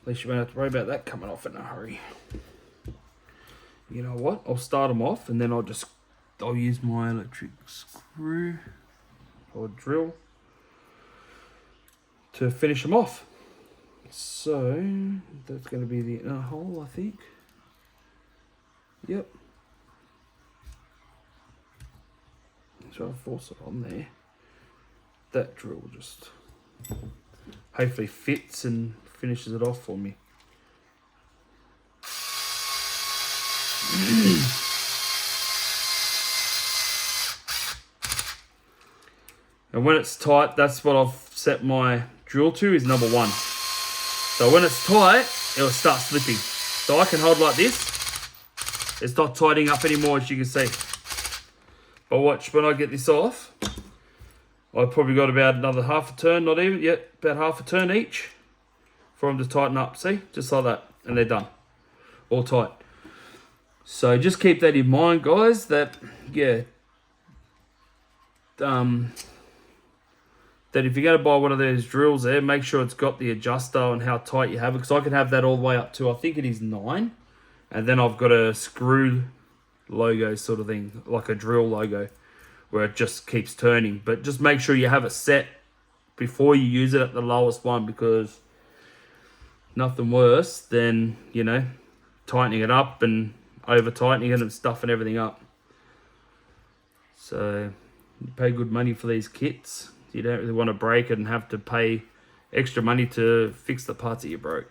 At least you won't have to worry about that coming off in a hurry. You know what? I'll start them off and then I'll use my electric screw or drill to finish them off. So that's going to be the inner hole, I think. Yep. So I'll force it on there. That drill just hopefully fits and finishes it off for me. And when it's tight, that's what I've set my drill to, is number 1. So when it's tight, it'll start slipping. So I can hold like this. It's not tightening up anymore, as you can see. But watch, when I get this off, I've probably got about another half a turn, not even yet, about half a turn each for them to tighten up. See, just like that, and they're done, all tight. So just keep that in mind, guys, that, yeah, that if you're going to buy one of those drills there, make sure it's got the adjuster and how tight you have it, because I can have that all the way up to, I think it is 9, and then I've got a screw logo sort of thing, like a drill logo, where it just keeps turning. But just make sure you have it set before you use it at the lowest one, because nothing worse than, you know, tightening it up and over tightening it and stuffing everything up. So you pay good money for these kits. You don't really want to break it and have to pay extra money to fix the parts that you broke.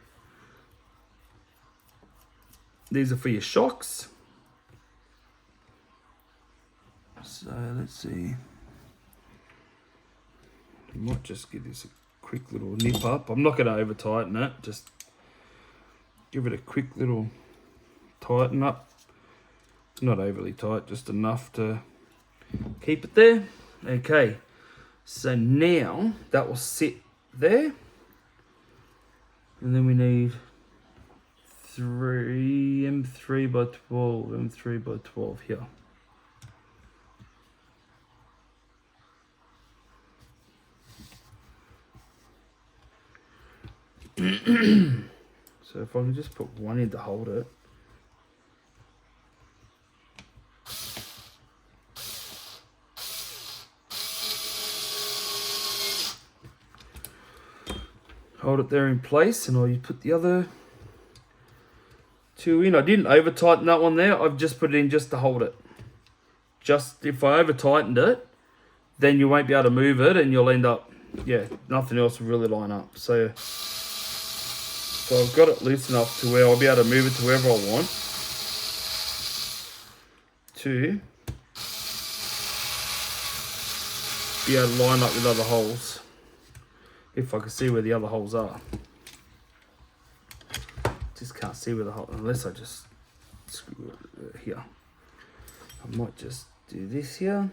These are for your shocks. So let's see. I might just give this a quick little nip up. I'm not going to over tighten it. Just give it a quick little tighten up. Not overly tight, just enough to keep it there. Okay. So now that will sit there. And then we need 3 M3 by 12, M3 by 12 here. So if I can just put one in to hold it. Hold it there in place, and I'll put the other 2 in. I didn't over tighten that one there. I've just put it in just to hold it. Just if I over tightened it, then you won't be able to move it, and you'll end up, yeah, nothing else will really line up. So I've got it loose enough to where I'll be able to move it to wherever I want to be able to line up with other holes. If I can see where the other holes are. Just can't see where the hole, unless I just screw it here. I might just do this here.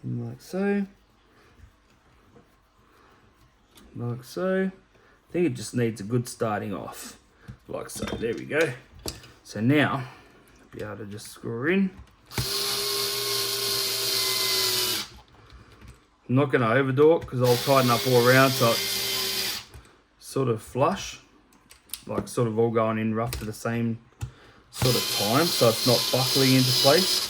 Like so. Like so. I think it just needs a good starting off. Like so. There we go. So now, I'll be able to just screw her in. I'm not going to overdo it because I'll tighten up all around so it's sort of flush. Like sort of all going in rough to the same sort of time so it's not buckling into place.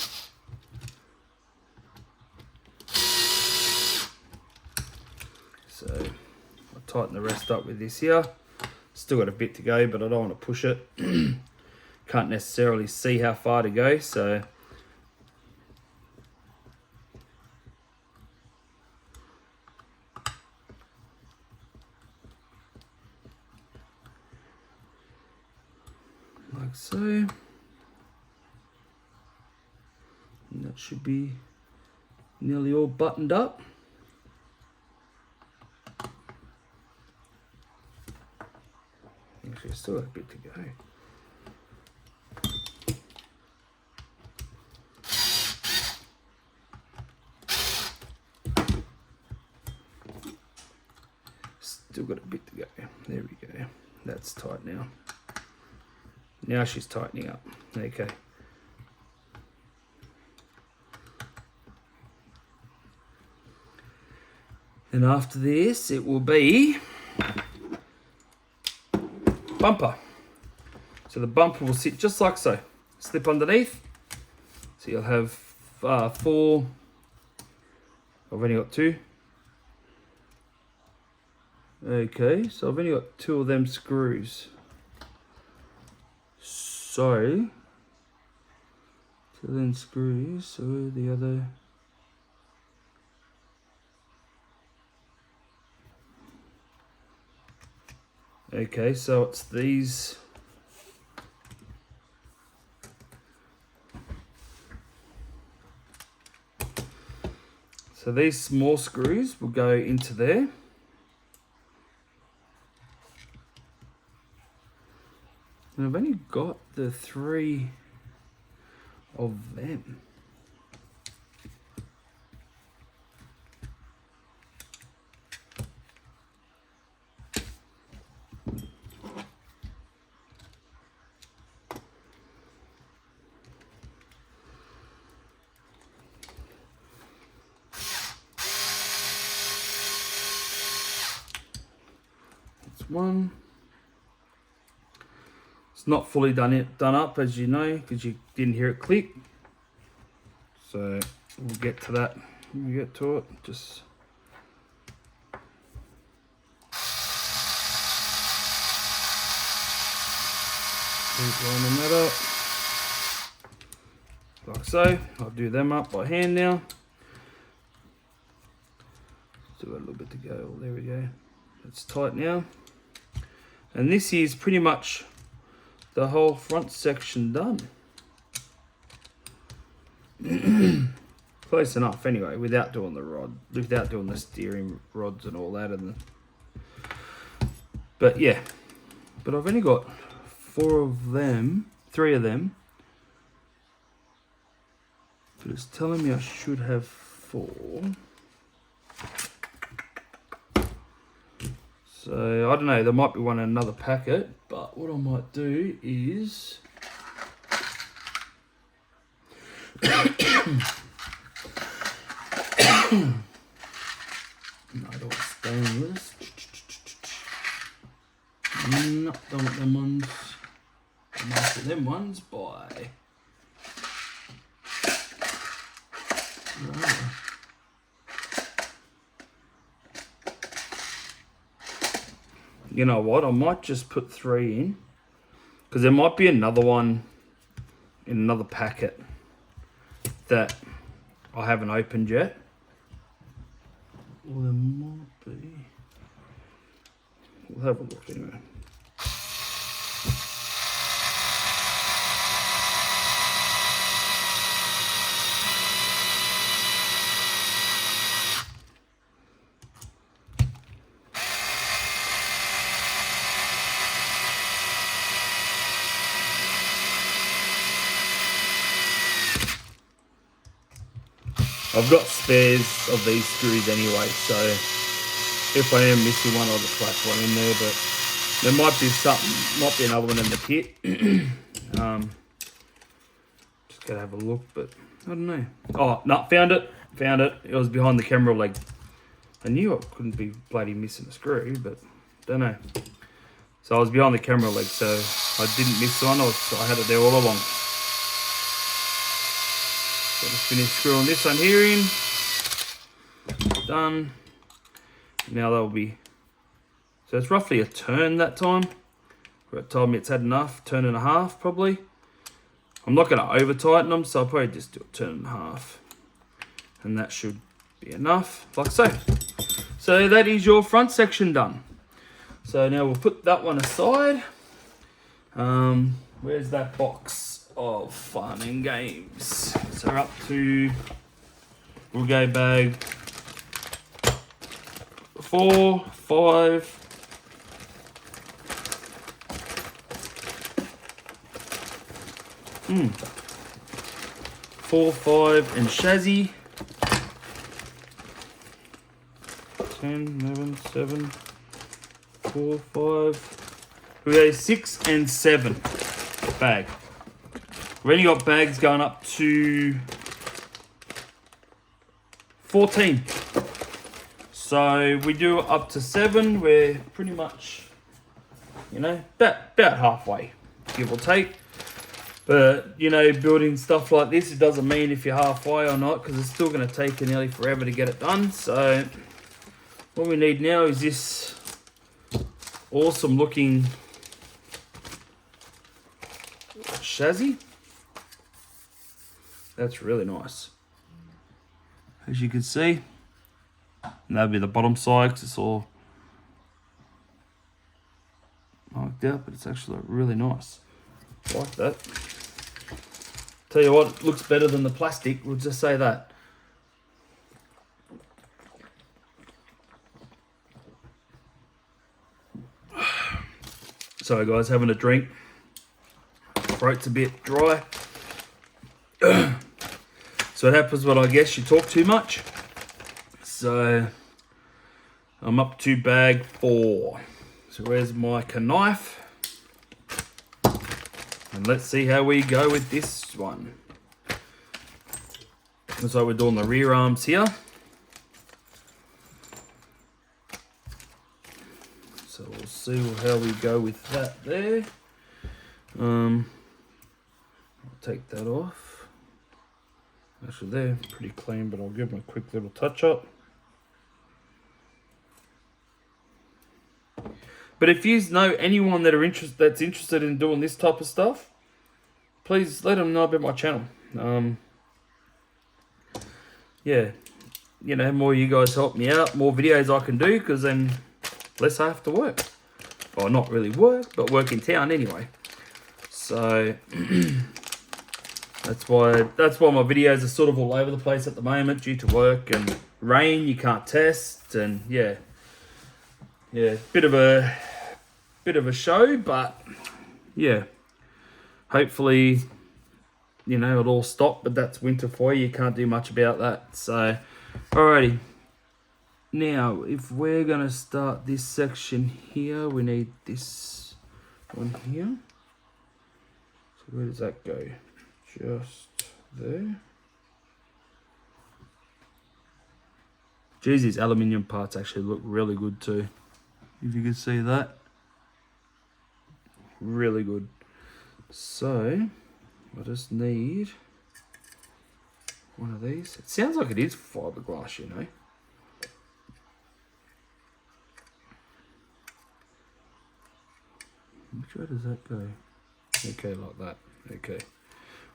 tighten the rest up with this here. Still got a bit to go, but I don't want to push it. Can't necessarily see how far to go, so like so. And that should be nearly all buttoned up. Actually, still got a bit to go. Still got a bit to go. There we go. That's tight now. Now she's tightening up. Okay. And after this, it will be bumper. So the bumper will sit just like so. Slip underneath. So you'll have 4. I've only got 2. Okay, so I've only got 2 of them screws. So 2 of them screws, so the other. Okay, so it's these. So these small screws will go into there. And I've only got the 3 of them. That's one. It's not fully done up, as you know, because you didn't hear it click. So we'll get to that when we get to it. Just keep lining that up. Like so. I'll do them up by hand now. Still got a little bit to go. Oh, there we go. It's tight now. And this is pretty much the whole front section done. Close enough anyway, without doing the rod, without doing the steering rods and all that. But yeah, but I've only got 4 of them, 3 of them. But it's telling me I should have 4. So I don't know, there might be one in another packet, but what I might do is no, I don't want stainless. No, don't want them ones. I'm after them ones by You know what, I might just put 3 in, because there might be another one in another packet that I haven't opened yet. Well, there might be. We'll have a look anyway. I've got spares of these screws anyway, so if I am missing one, I'll just slap one in there, but there might be another one in the kit. Just gotta have a look, but I don't know. Oh, no, found it. It was behind the camera leg. I knew I couldn't be bloody missing a screw, but don't know. So I was behind the camera leg, so I didn't miss one. I had it there all along. So just finish screwing this one here in. Done. Now they'll be So it's roughly a turn that time. It told me it's had enough, turn and a half probably. I'm not going to over tighten them, so I'll probably just do a turn and a half. And that should be enough, like so. So that is your front section done. So now we'll put that one aside. Where's that box of fun and games? So we're up to, we'll go bag 4, 5, 4, 5, and chassis. 10, 11, 7, 4, 5. We go 6 and 7 bag. We've only got bags going up to 14. So we do up to 7. We're pretty much, you know, about halfway, give or take. But, you know, building stuff like this, it doesn't mean if you're halfway or not, because it's still going to take you nearly forever to get it done. So what we need now is this awesome looking chassis. That's really nice. As you can see, and that'll be the bottom side because it's all marked out, but it's actually really nice. I like that. Tell you what, it looks better than the plastic, we'll just say that. Sorry guys, having a drink. Throat's a bit dry. So it happens when I guess you talk too much. So I'm up to bag 4. So where's my knife? And let's see how we go with this one. Looks like we're doing the rear arms here. So we'll see how we go with that there. I'll take that off. Actually they're pretty clean, but I'll give them a quick little touch up. But if you know anyone that that's interested in doing this type of stuff, please let them know about my channel. Yeah, you know, more you guys help me out, more videos I can do, because then less I have to work. Or not really work, but work in town anyway. So that's why my videos are sort of all over the place at the moment due to work and rain. You can't test, and yeah, bit of a show, but yeah, hopefully, you know, it'll all stop. But that's winter for you. You can't do much about that. So, alrighty. Now, if we're gonna start this section here, we need this one here. So where does that go? Just there. Geez, these aluminium parts actually look really good too. If you can see that. Really good. So, I just need one of these. It sounds like it is fiberglass, you know. Which way does that go? Okay, like that. Okay.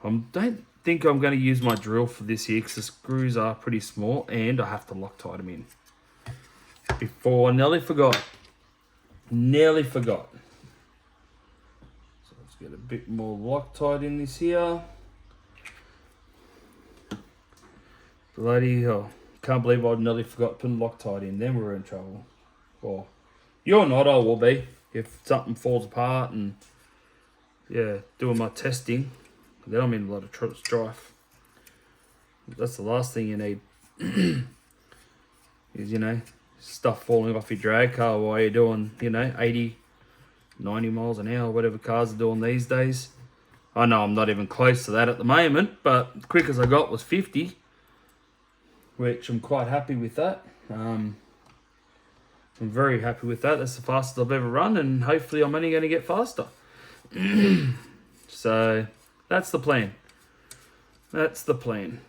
I don't think I'm going to use my drill for this here because the screws are pretty small and I have to Loctite them in. Before, I nearly forgot. Nearly forgot. So let's get a bit more Loctite in this here. Bloody hell. Can't believe I nearly forgot putting Loctite in. Then we're in trouble. Well, you're not, I will be. If something falls apart and, yeah, doing my testing, then I'm in a lot of strife. That's the last thing you need. Is, you know, stuff falling off your drag car while you're doing, you know, 80, 90 miles an hour, whatever cars are doing these days. I know I'm not even close to that at the moment, but the quickest I got was 50, which I'm quite happy with that. I'm very happy with that. That's the fastest I've ever run, and hopefully I'm only going to get faster. So that's the plan. That's the plan.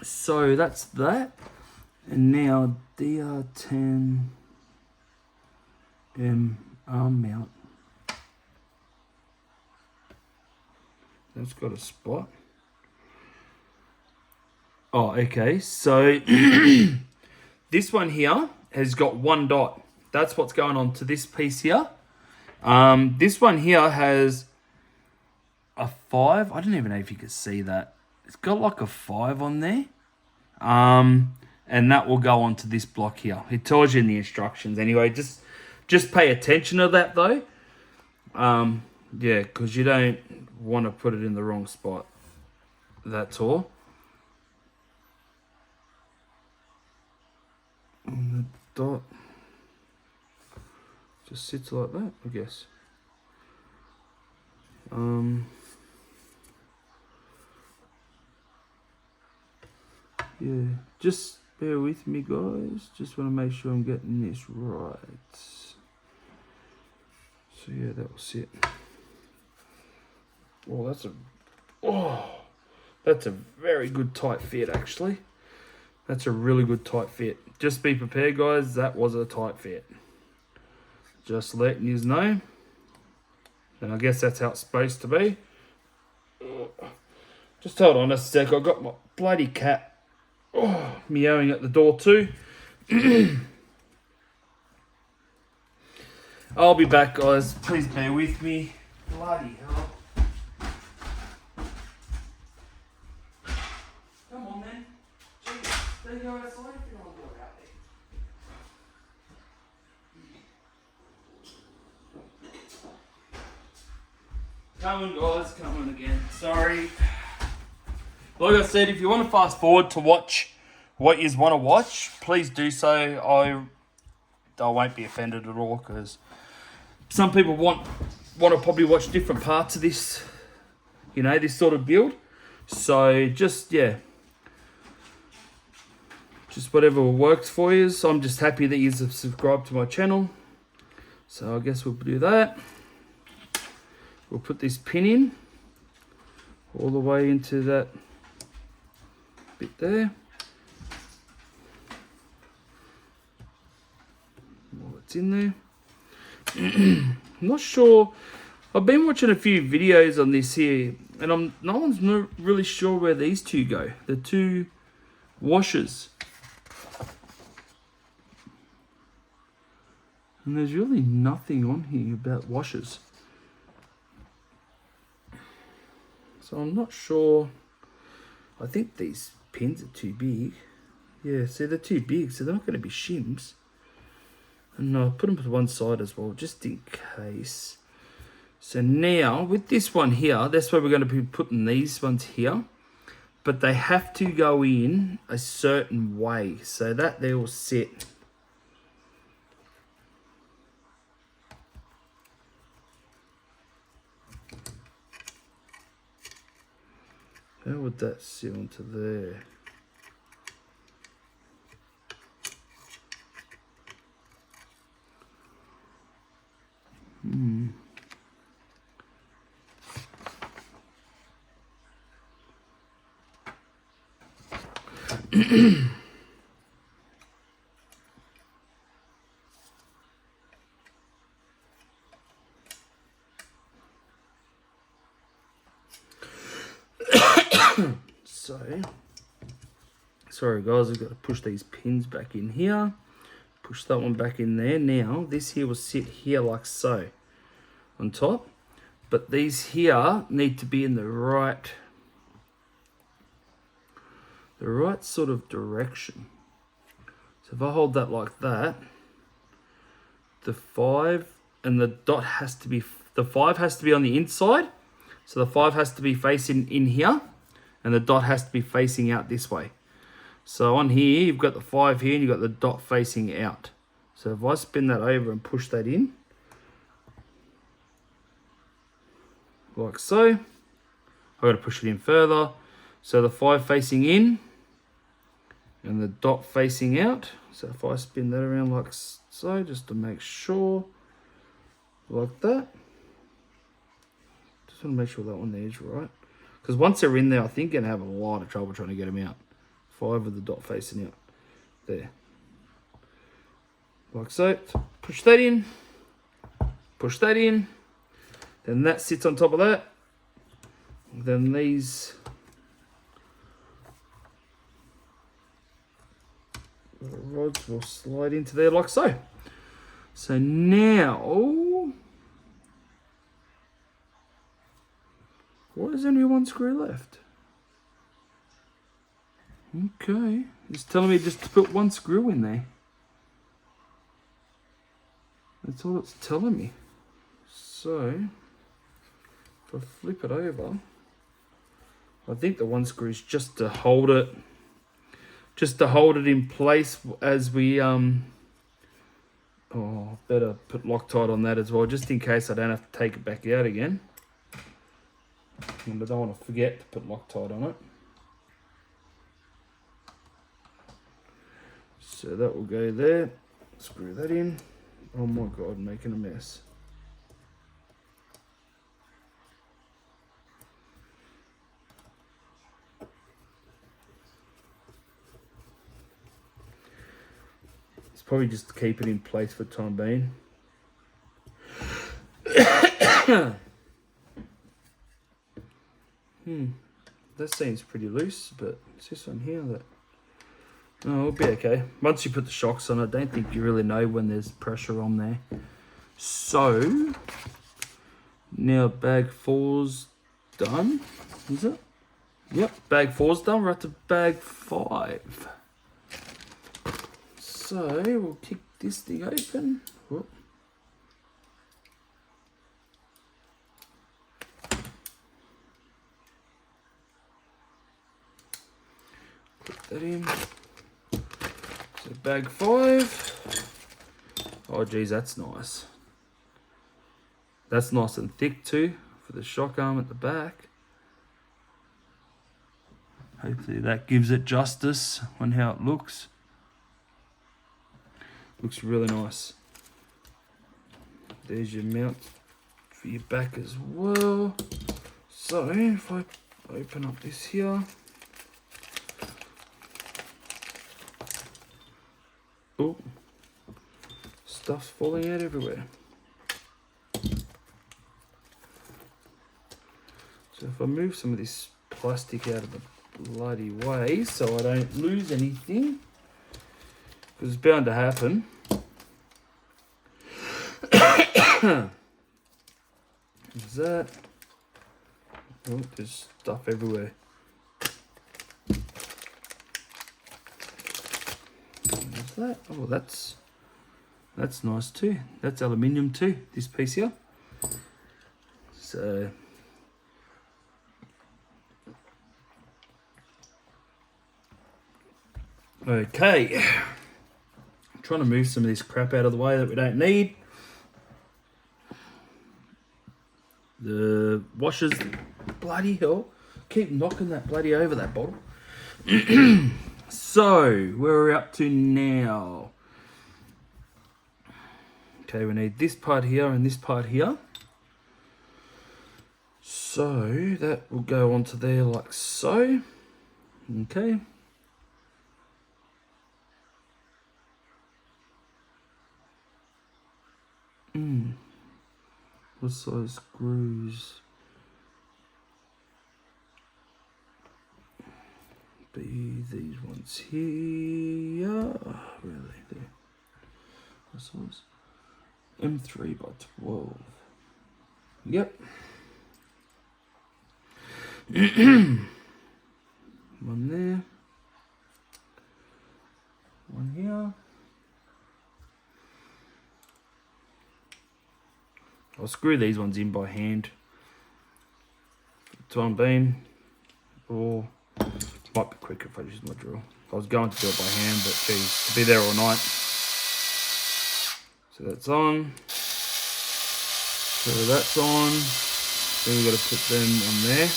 So that's that. And now DR10m arm mount. That's got a spot. Oh, okay. So this one here has got one dot. That's what's going on to this piece here. This one here has a 5. I don't even know if you can see that. It's got like a 5 on there. And that will go onto this block here. It tells you in the instructions anyway. Just pay attention to that though. Yeah, because you don't want to put it in the wrong spot. That's all. And the dot just sits like that, I guess. Yeah, just bear with me, guys. Just want to make sure I'm getting this right. So yeah, that will sit. Oh, that's a very good tight fit, actually. That's a really good tight fit. Just be prepared, guys. That was a tight fit. Just letting you know. And I guess that's how it's supposed to be. Just hold on a sec. I've got my bloody cat meowing at the door too. I'll be back, guys. Please bear with me. Bloody hell. Come on, then. Jeez, don't go outside if you don't want to go out there. Coming, guys. Coming again. Sorry. Like I said, if you want to fast forward to watch what you want to watch, please do so. I won't be offended at all, because some people want to probably watch different parts of this, you know, this sort of build. So just, yeah, just whatever works for you. So I'm just happy that you've subscribed to my channel. So I guess we'll do that. We'll put this pin in all the way into that bit there. While it's in there. I'm not sure. I've been watching a few videos on this here, and no one's really sure where these two go. The two washers. And there's really nothing on here about washers. So I'm not sure. I think these pins are too big. Yeah, see, they're too big, so they're not going to be shims. And I'll put them to one side as well, just in case. So now, with this one here, that's where we're going to be putting these ones here. But they have to go in a certain way, so that they will sit. How would that sit onto there? So, sorry guys, I've got to push these pins back in here. Push that one back in there. Now, this here will sit here like so, on top. But these here need to be in the right sort of direction. So if I hold that like that, the 5 and the dot has to be, the 5 has to be on the inside. So the 5 has to be facing in here, and the dot has to be facing out this way. So on here, you've got the 5 here, and you've got the dot facing out. So if I spin that over and push that in, like so, I've got to push it in further. So the 5 facing in, and the dot facing out. So if I spin that around like so, just to make sure, like that. Just want to make sure that one there is right. Because once they're in there, I think you're going to have a lot of trouble trying to get them out. 5 with the dot facing out. There. Like so. Push that in. Push that in. Then that sits on top of that. Then these rods will slide into there like so. So now, what is only one screw left? Okay, it's telling me just to put one screw in there. That's all it's telling me. So, if I flip it over, I think the one screw is just to hold it, in place as we oh, better put Loctite on that as well, just in case I don't have to take it back out again. And I don't want to forget to put Loctite on it. So that will go there. Screw that in. Oh my god, making a mess. It's probably just to keep it in place for the time being. That seems pretty loose, but it's this one here that... Oh, it'll be okay. Once you put the shocks on, I don't think you really know when there's pressure on there. So, now bag 4's done, is it? Yep, bag 4's done. We're up to bag 5. So, we'll kick this thing open. Whoop. Put that in. So bag 5. Oh geez, that's nice. That's nice and thick too for the shock arm at the back. Hopefully that gives it justice on how it looks. Looks really nice. There's your mount for your back as well. So if I open up this here. Oh, stuff's falling out everywhere. So if I move some of this plastic out of the bloody way so I don't lose anything, because it's bound to happen. There's that. Oh, there's stuff everywhere. That. Oh, that's nice too. That's aluminium too, this piece here. So okay, I'm trying to move some of this crap out of the way that we don't need. The washers, bloody hell, keep knocking that bloody over that bottle. So, where are we up to now? Okay, we need this part here and this part here. So, that will go onto there like so. Okay. What size screws? Be these ones here. Where are they? There. What size? M3 by 12. Yep. One there. One here. I'll screw these ones in by hand for the time being, or might be quicker if I use my drill. I was going to do it by hand, but geez, to be there all night. So that's on. So that's on. Then we've got to put them on there.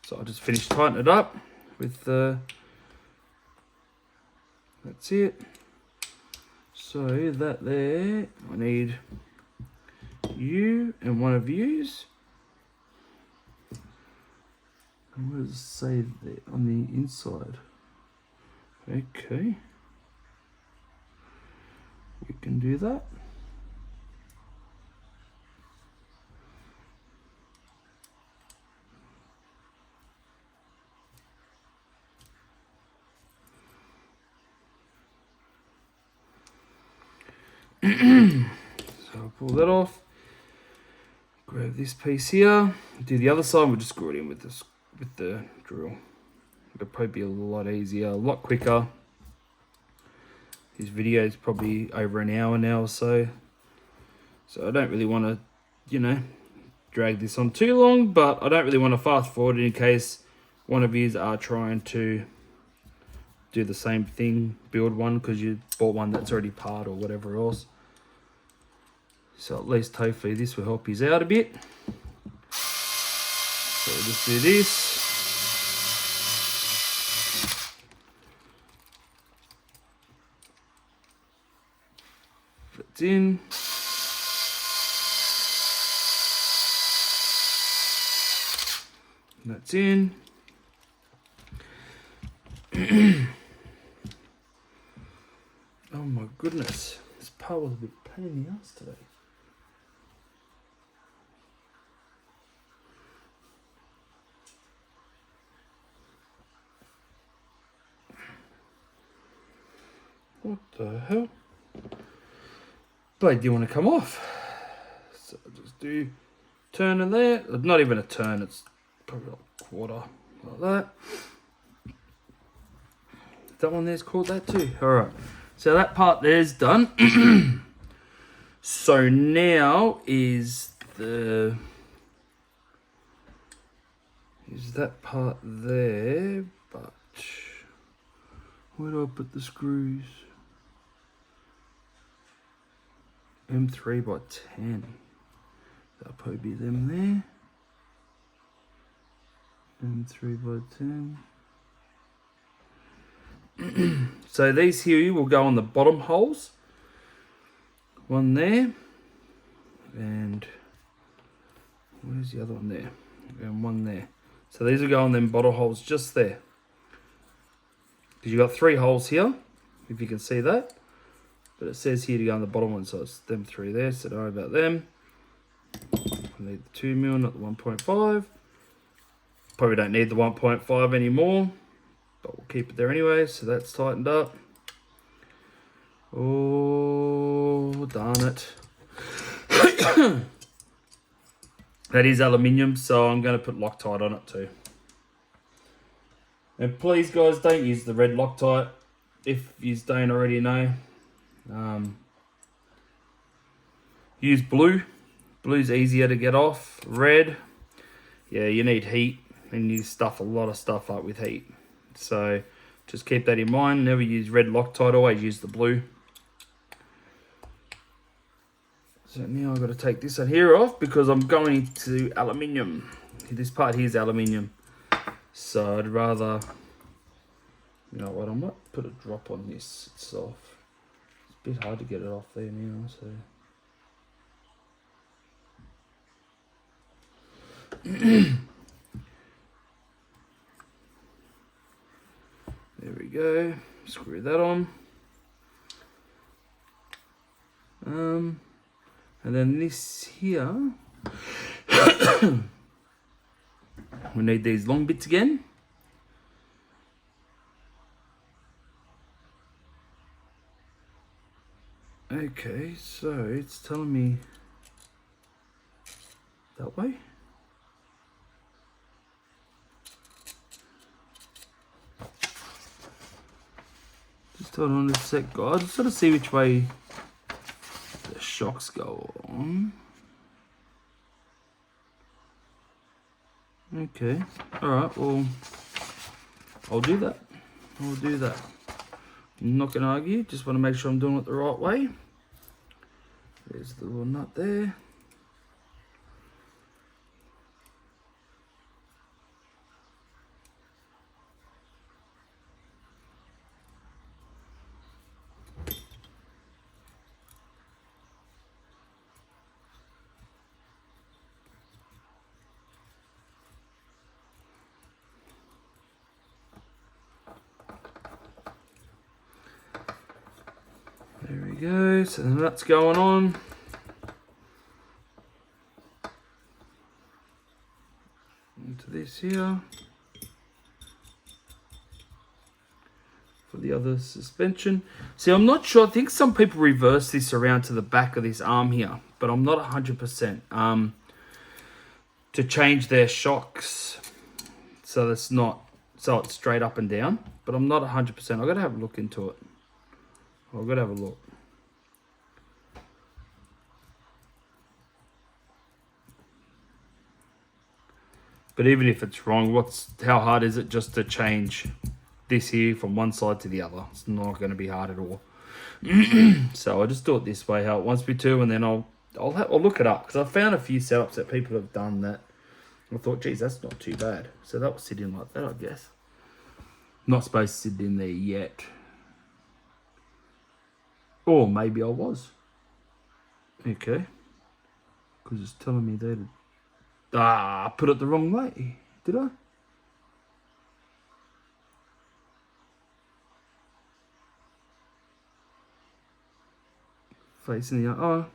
So I'll just finish tightening it up with the... That's it. So that there, I need you and one of yous. And what does it say there on the inside? Okay. We can do that. So I'll pull that off. Grab this piece here. Do the other side. We'll just screw it in with the drill. It'll probably be a lot easier, a lot quicker. This video is probably over an hour now or so. So I don't really want to, you know, drag this on too long, but I don't really want to fast forward in case one of you are trying to do the same thing, build one because you bought one that's already part or whatever else. So at least hopefully this will help you out a bit. So we'll just do this. That's in. That's in. Oh my goodness, this part was a bit pain in the ass today. What the hell? Blade didn't want to come off. So I'll just do turn in there. Not even a turn, it's probably like a quarter, like that. That one there's called that too. Alright, so that part there's done. So now is that part there, but where do I put the screws? M3 by 10. That'll probably be them there. M3 by 10. So these here will go on the bottom holes. One there. And where's the other one there? And one there. So these will go on them bottom holes just there. Because you've got 3 holes here, if you can see that. But it says here to go on the bottom one, so it's them 3 there, so don't worry about them. I need the 2mm, not the 1.5. Probably don't need the 1.5 anymore, but we'll keep it there anyway, so that's tightened up. Oh, darn it. That is aluminium, so I'm going to put Loctite on it too. And please guys, don't use the red Loctite if you don't already know. Use blue. Blue's easier to get off. Red, yeah, you need heat and you stuff a lot of stuff up with heat. So just keep that in mind. Never use red Loctite, always use the blue. So now I've got to take this one here off because I'm going to aluminium. This part here is aluminium. So I'd rather, you know what, I might put a drop on this itself. It's a bit hard to get it off there now, so. There we go. Screw that on. And then this here, we need these long bits again. Okay, so it's telling me that way. Just hold on a sec, guys. Just sort of see which way the shocks go on. Okay, alright, well, I'll do that. I'll do that. I'm not going to argue, just want to make sure I'm doing it the right way. There's the little nut there. we go, so that's going on. Into this here. For the other suspension. See, I'm not sure. I think some people reverse this around to the back of this arm here, but I'm not 100%. To change their shocks so it's straight up and down, but I'm not 100%. I've got to have a look into it. I've got to have a look. But even if it's wrong, how hard is it just to change this here from one side to the other? It's not going to be hard at all. So I'll just do it this way, how it wants me to, and then I'll look it up, because I found a few setups that people have done that I thought, geez, that's not too bad. So that will sit in like that, I guess. Not supposed to sit in there yet. Or maybe I was. Okay. Because it's telling me there to... I put it the wrong way. Did I? Facing the... Oh.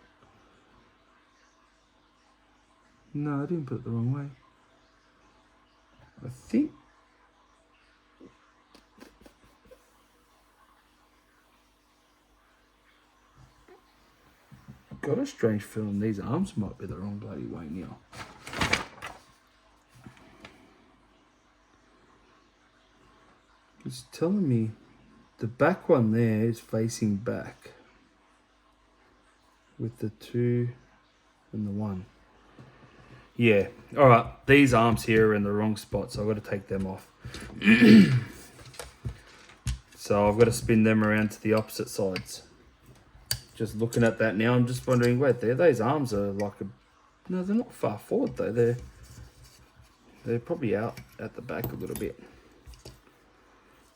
No, I didn't put it the wrong way. I think... Got a strange feeling these arms might be the wrong bloody way now. It's telling me the back one there is facing back with the 2 and the 1. Yeah, all right, these arms here are in the wrong spot, so I've got to take them off. So I've got to spin them around to the opposite sides. Just looking at that now, I'm just wondering, wait, those arms are like no, they're not far forward though. They're probably out at the back a little bit.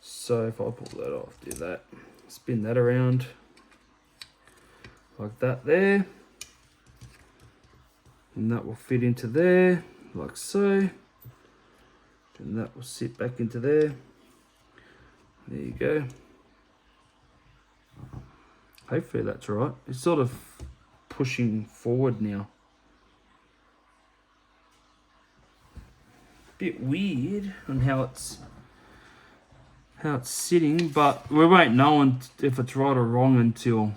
So if I pull that off, do that, spin that around like that there. And that will fit into there, like so. And that will sit back into there. There you go. Hopefully that's right. It's sort of pushing forward now. Bit weird on how it's sitting, but we won't know if it's right or wrong until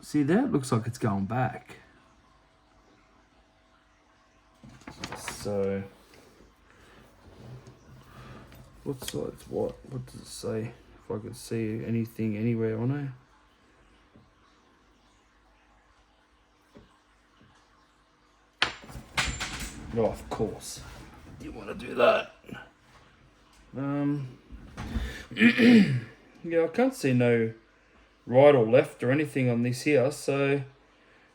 see that looks like it's going back. So what side's what? What does it say? If I could see anything anywhere on it. Oh, of course. You want to do that. Yeah, I can't see no right or left or anything on this here, so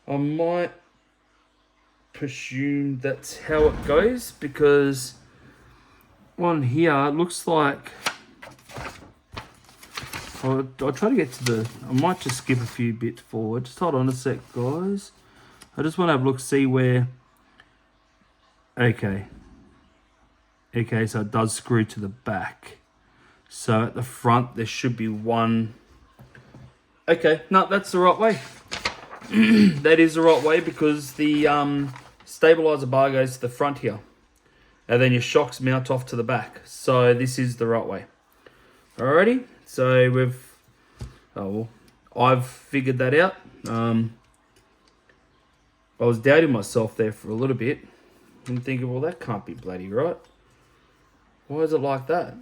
I might presume that's how it goes, because one here it looks like I'll try to get to the... I might just skip a few bits forward. Just hold on a sec, guys. I just want to have a look, see where... Okay, so it does screw to the back. So at the front, there should be one... Okay, no, that's the right way. That is the right way, because the stabilizer bar goes to the front here. And then your shocks mount off to the back. So this is the right way. Alrighty, so I've figured that out. I was doubting myself there for a little bit. And thinking, well, that can't be bloody right. Why is it like that?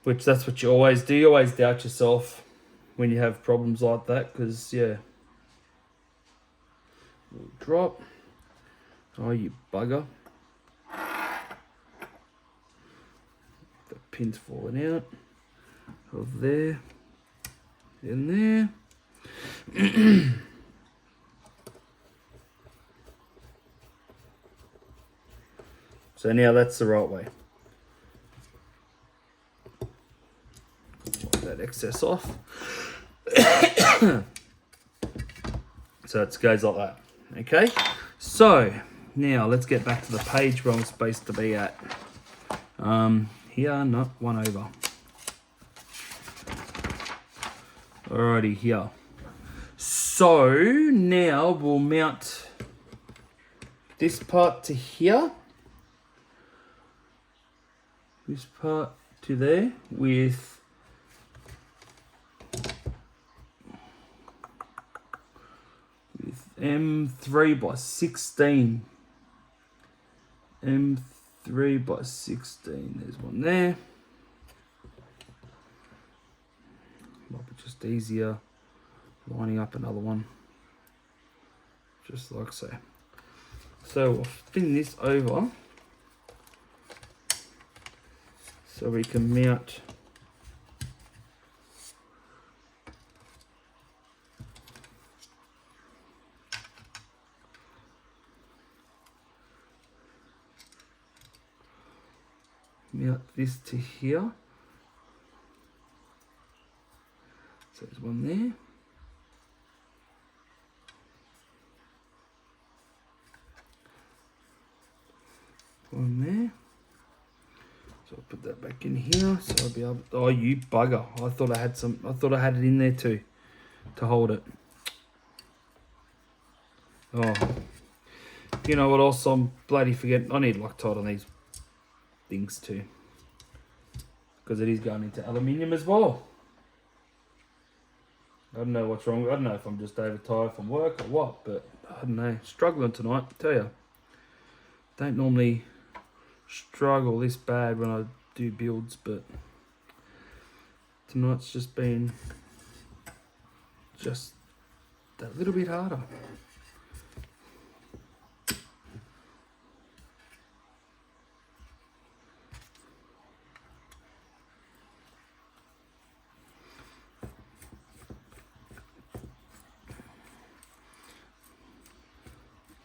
Which that's what you always do. You always doubt yourself when you have problems like that, because, yeah. Little drop. Oh, you bugger. The pin's falling out of there. In there. So now that's the right way. Wipe that excess off. So it goes like that. Okay. So now let's get back to the page where I'm supposed to be at. here, not one over. Alrighty, here. So now we'll mount this part to here, this part to there with M3 by 16. M3 by 16. There's one there. Might be just easier lining up another one, just like so. So we'll spin this over so we can mount this to here. So there's one there. One there. So I'll put that back in here. So I'll be able to, oh, you bugger. I thought I had some, I thought I had it in there too to hold it. Oh, you know what else I'm bloody forgetting? I need Loctite on these things too, because it is going into aluminium as well. I don't know what's wrong. I don't know if I'm just overtired from work or what, but I don't know. Struggling tonight, I tell you. Don't normally struggle this bad when I do builds, but tonight's just been just that little bit harder.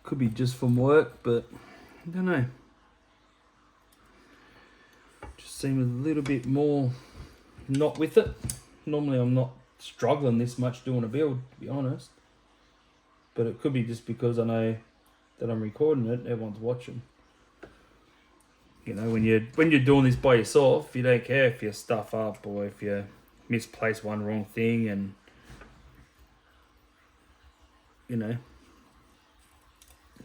Could be just from work, but I don't know. Just seem a little bit more not with it. Normally I'm not struggling this much doing a build, to be honest. But it could be just because I know that I'm recording it, everyone's watching. You know, when you're doing this by yourself, you don't care if you stuff up or if you misplace one wrong thing, and you know,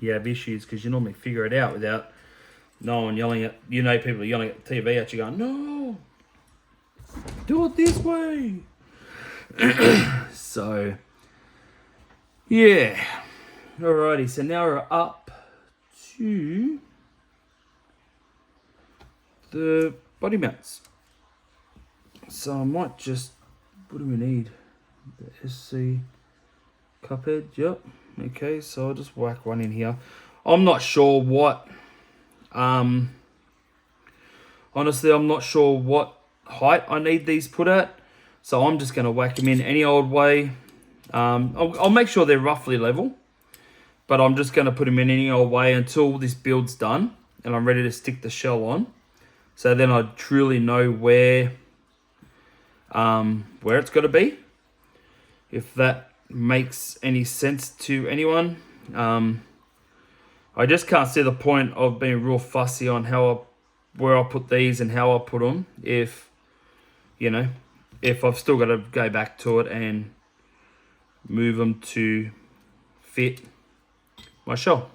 you have issues because you normally figure it out without no one yelling at, you know, people are yelling at the TV at you going, no, do it this way. So, yeah. Alrighty, so now we're up to the body mounts. So I might just, what do we need? The SC cup head, yep. Okay, so I'll just whack one in here. I'm not sure what, honestly, I'm not sure what height I need these put at. So I'm just going to whack them in any old way. I'll make sure they're roughly level. But I'm just going to put them in any old way until this build's done. And I'm ready to stick the shell on. So then I truly know where it's got to be. If that makes any sense to anyone. I just can't see the point of being real fussy on where I put these and how I put them, if you know, if I've still got to go back to it and move them to fit my shell.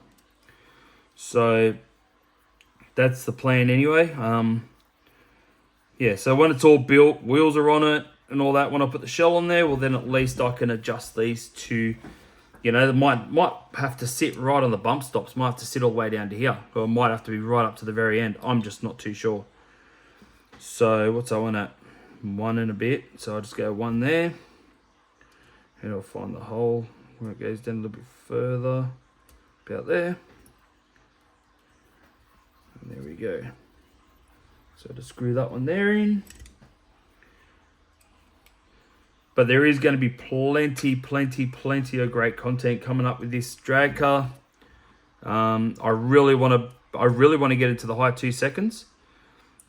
So that's the plan anyway. Yeah, so when it's all built, wheels are on it and all that, when I put the shell on there, well then at least I can adjust these to, you know, they might have to sit right on the bump stops, might have to sit all the way down to here, or it might have to be right up to the very end. I'm just not too sure. So what's I want at? 1 and a bit, so I'll just go 1 there, and I'll find the hole where it goes down a little bit further, about there, and there we go. So to screw that one there in. But there is going to be plenty of great content coming up with this drag car. I really want to get into the high 2 seconds.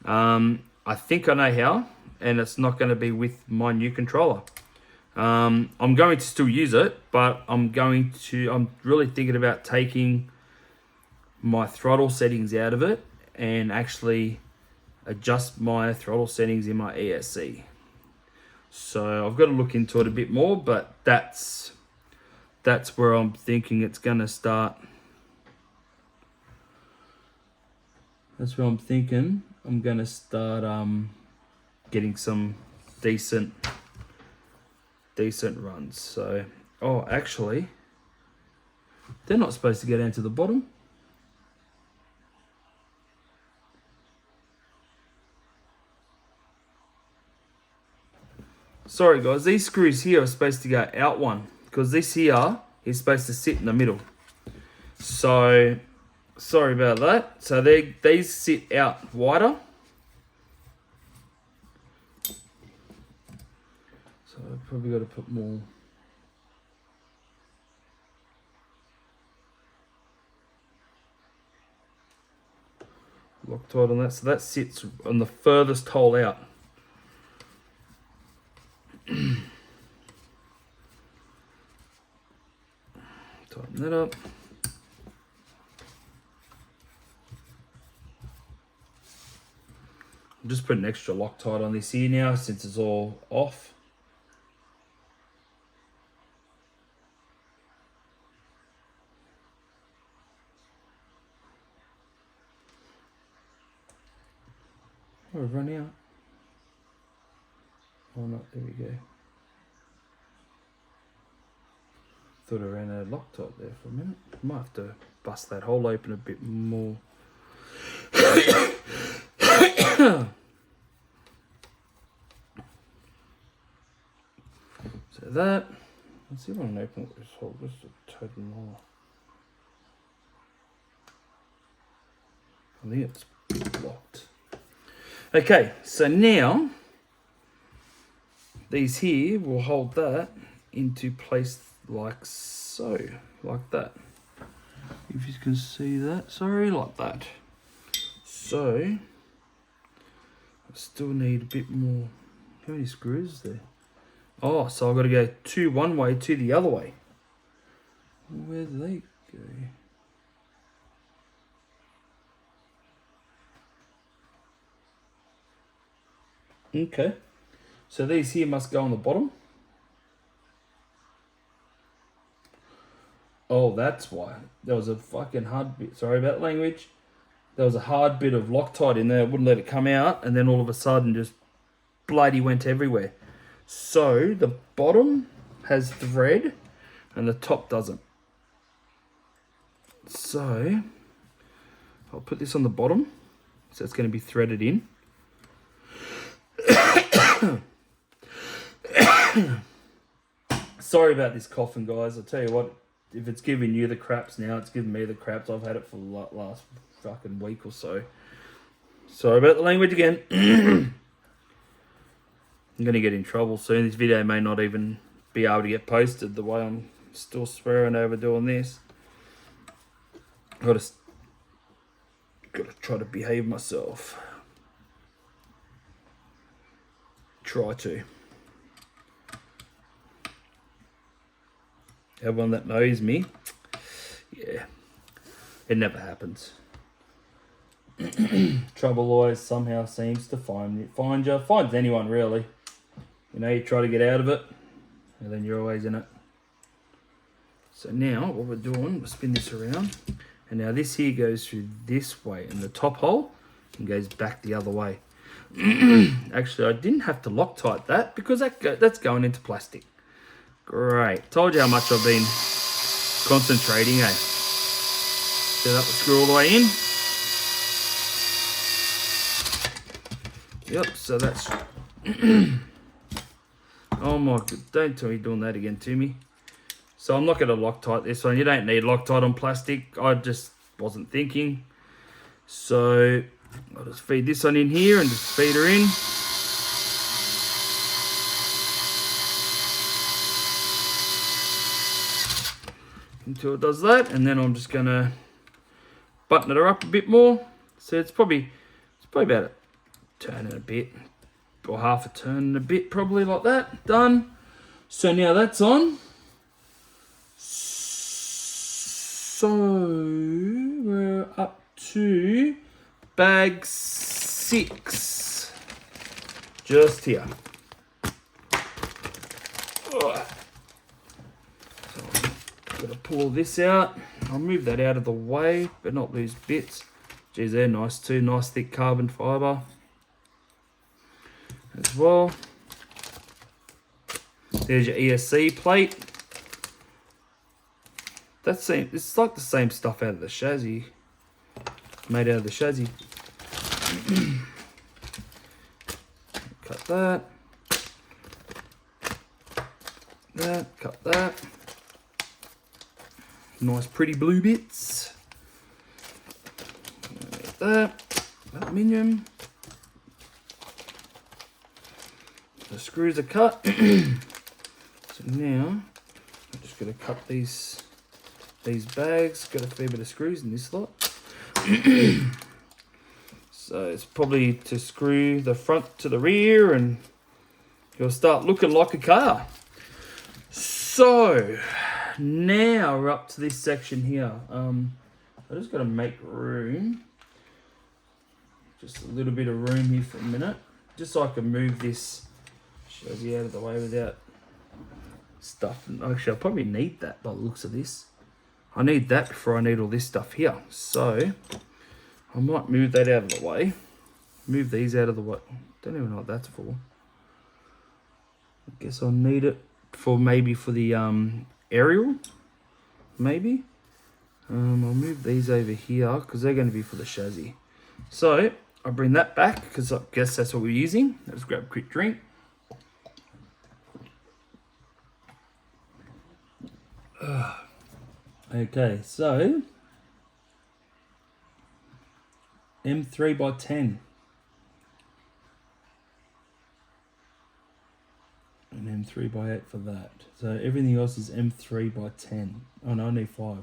I think I know how, and it's not going to be with my new controller. I'm going to still use it, but I'm really thinking about taking my throttle settings out of it and actually adjust my throttle settings in my ESC. So I've got to look into it a bit more, but that's where I'm thinking it's going to start. That's where I'm thinking I'm going to start getting some decent runs. So, oh, actually, they're not supposed to go down to the bottom. Sorry guys, these screws here are supposed to go out one, because this here is supposed to sit in the middle. So, sorry about that. So these sit out wider. So I've probably got to put more. Loctite on that. So that sits on the furthest hole out. Tighten that up. I'm just putting extra Loctite on this here now since it's all off. Oh, we've run out. Oh no, there we go. Thought I ran out of Loctite there for a minute. Might have to bust that hole open a bit more. So that, let's see if I can open this hole just a tad more. I think it's blocked. Okay, so now these here will hold that into place like so, like that. If you can see that, sorry, like that. So I still need a bit more. How many screws is there? Oh, so I've got to go two one way, two the other way. Where do they go? Okay, so these here must go on the bottom. Oh, that's why. There was a fucking hard bit, sorry about language. There was a hard bit of Loctite in there, wouldn't let it come out, and then all of a sudden just bloody went everywhere. So the bottom has thread and the top doesn't. So I'll put this on the bottom, so it's going to be threaded in. Sorry about this coughing, guys. I'll tell you what, if it's giving you the craps now, it's giving me the craps. I've had it for the last fucking week or so. Sorry about the language again. I'm going to get in trouble soon. This video may not even be able to get posted the way I'm still swearing over doing this. Got to try to behave myself. Try to. Everyone that knows me, yeah, it never happens. Trouble always somehow seems to find you, finds anyone really. You know, you try to get out of it, and then you're always in it. So now what we're doing, we'll spin this around, and now this here goes through this way, and the top hole and goes back the other way. Actually, I didn't have to Loctite that because that's going into plastic. Great. Told you how much I've been concentrating, eh? Set up the screw all the way in. Yep, so that's... Oh my god, don't tell me doing that again to me. So I'm not going to Loctite this one. You don't need Loctite on plastic. I just wasn't thinking. So I'll just feed this one in here and just feed her in. Until it does that, and then I'm just going to button her up a bit more. So it's probably about a turn and a bit, or half a turn and a bit, probably like that. Done. So now that's on. So we're up to bag 6. 6. Just here. So I'm gonna pull this out. I'll move that out of the way, but not lose bits. Geez, they're nice too. Nice thick carbon fibre as well. There's your ESC plate. It's like the same stuff out of the chassis. Made out of the chassis. Cut that. Cut that. Nice pretty blue bits. Like that. Aluminium. The screws are cut. So now I'm just going to cut these bags. Got a fair bit of screws in this lot. So it's probably to screw the front to the rear and you'll start looking like a car. So now we're up to this section here. I just got to make room. Just a little bit of room here for a minute. Just so I can move this chassis out of the way without stuff. Actually, I'll probably need that by the looks of this. I need that before I need all this stuff here. So I might move that out of the way. Move these out of the way. Don't even know what that's for. I guess I'll need it for maybe for the aerial. Maybe. I'll move these over here because they're going to be for the chassis. So I'll bring that back because I guess that's what we're using. Let's grab a quick drink. Okay, so M3x10 and M3x8 for that. So everything else is M3x10. Oh no, I need 5.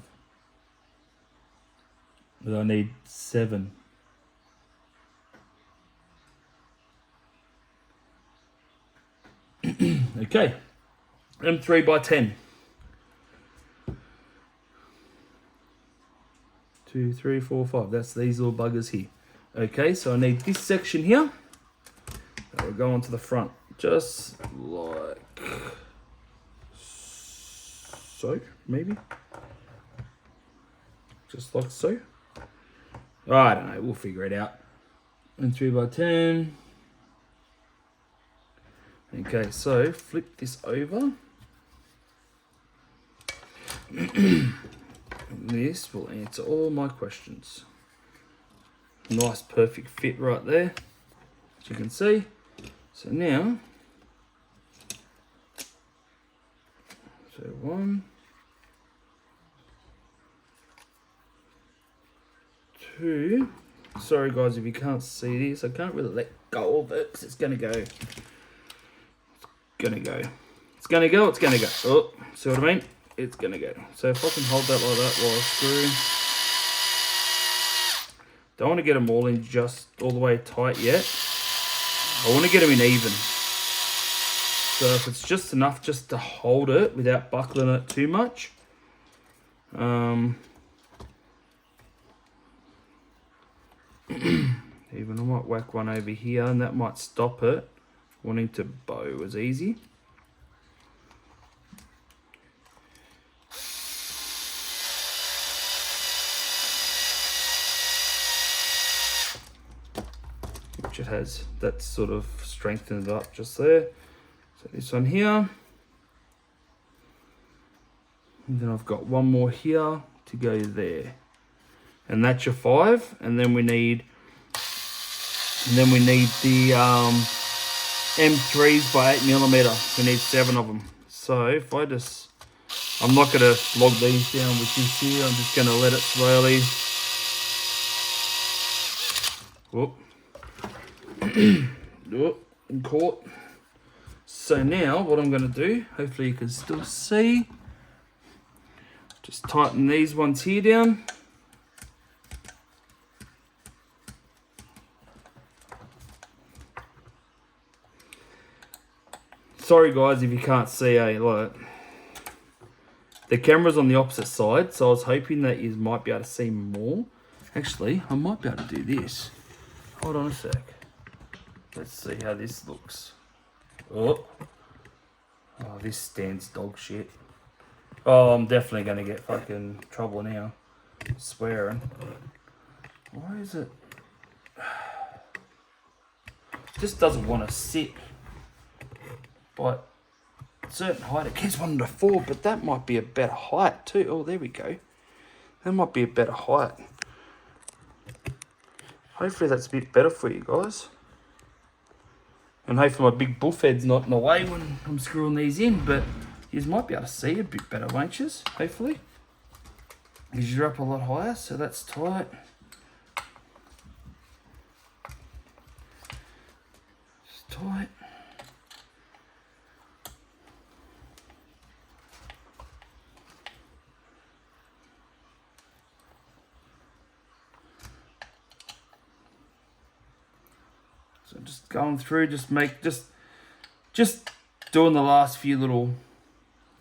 But I need 7. Okay, M3x10. 2, 3, 4, 5. That's these little buggers here. Okay, so I need this section here. That will go onto the front, just like so, maybe. Just like so. I don't know. We'll figure it out. And 3x10. Okay, so flip this over. This will answer all my questions. Nice perfect fit right there, as you can see. So now, so 1, 2. Sorry guys if you can't see this, I can't really let go of it because it's gonna go. It's gonna go. Oh, see what I mean? It's gonna go. So if I can hold that like that while I screw. Don't want to get them all in just all the way tight yet. I want to get them in even. So if it's just enough just to hold it without buckling it too much. Even I might whack one over here and that might stop it. Wanting to bow as easy. Which it has, that's sort of strengthened it up just there. So this one here. And then I've got one more here to go there. And that's your 5. And then we need the M3s by 8mm. We need 7 of them. So if I just, I'm not going to log these down with this here. I'm just going to let it slowly. Whoop. And caught. So now what I'm going to do, hopefully you can still see, just tighten these ones here down. Sorry guys if you can't see, look. The camera's on the opposite side, so I was hoping that you might be able to see more. Actually, I might be able to do this. Hold on a sec. Let's see how this looks. Oh, this stands dog shit. Oh, I'm definitely gonna get fucking trouble now. Swearing. Why is it? Just doesn't want to sit. But a certain height, it keeps wanting to fall, but that might be a better height too. Oh, there we go. That might be a better height. Hopefully that's a bit better for you guys. And hopefully my big buff head's not in the way when I'm screwing these in, but you might be able to see a bit better, won't you? Hopefully. Because you're up a lot higher, so that's tight. It's tight. So just going through, just doing the last few little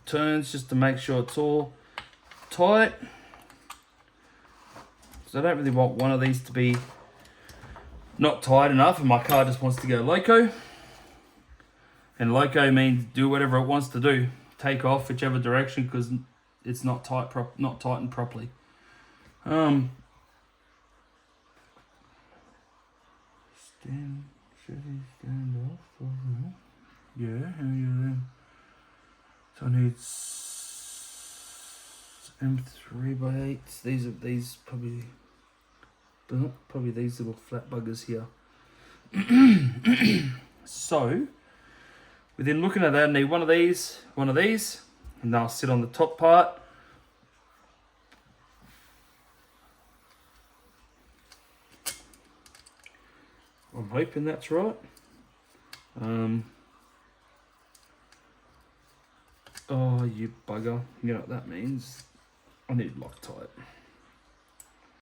turns just to make sure it's all tight. So I don't really want one of these to be not tight enough and my car just wants to go loco. And loco means do whatever it wants to do. Take off whichever direction because it's not tightened properly. Stand off. Yeah, how you then? So I need M3x8. These probably these little flat buggers here. So within looking at that, I need one of these, and they'll sit on the top part. I'm hoping that's right. Oh, you bugger. You know what that means. I need Loctite.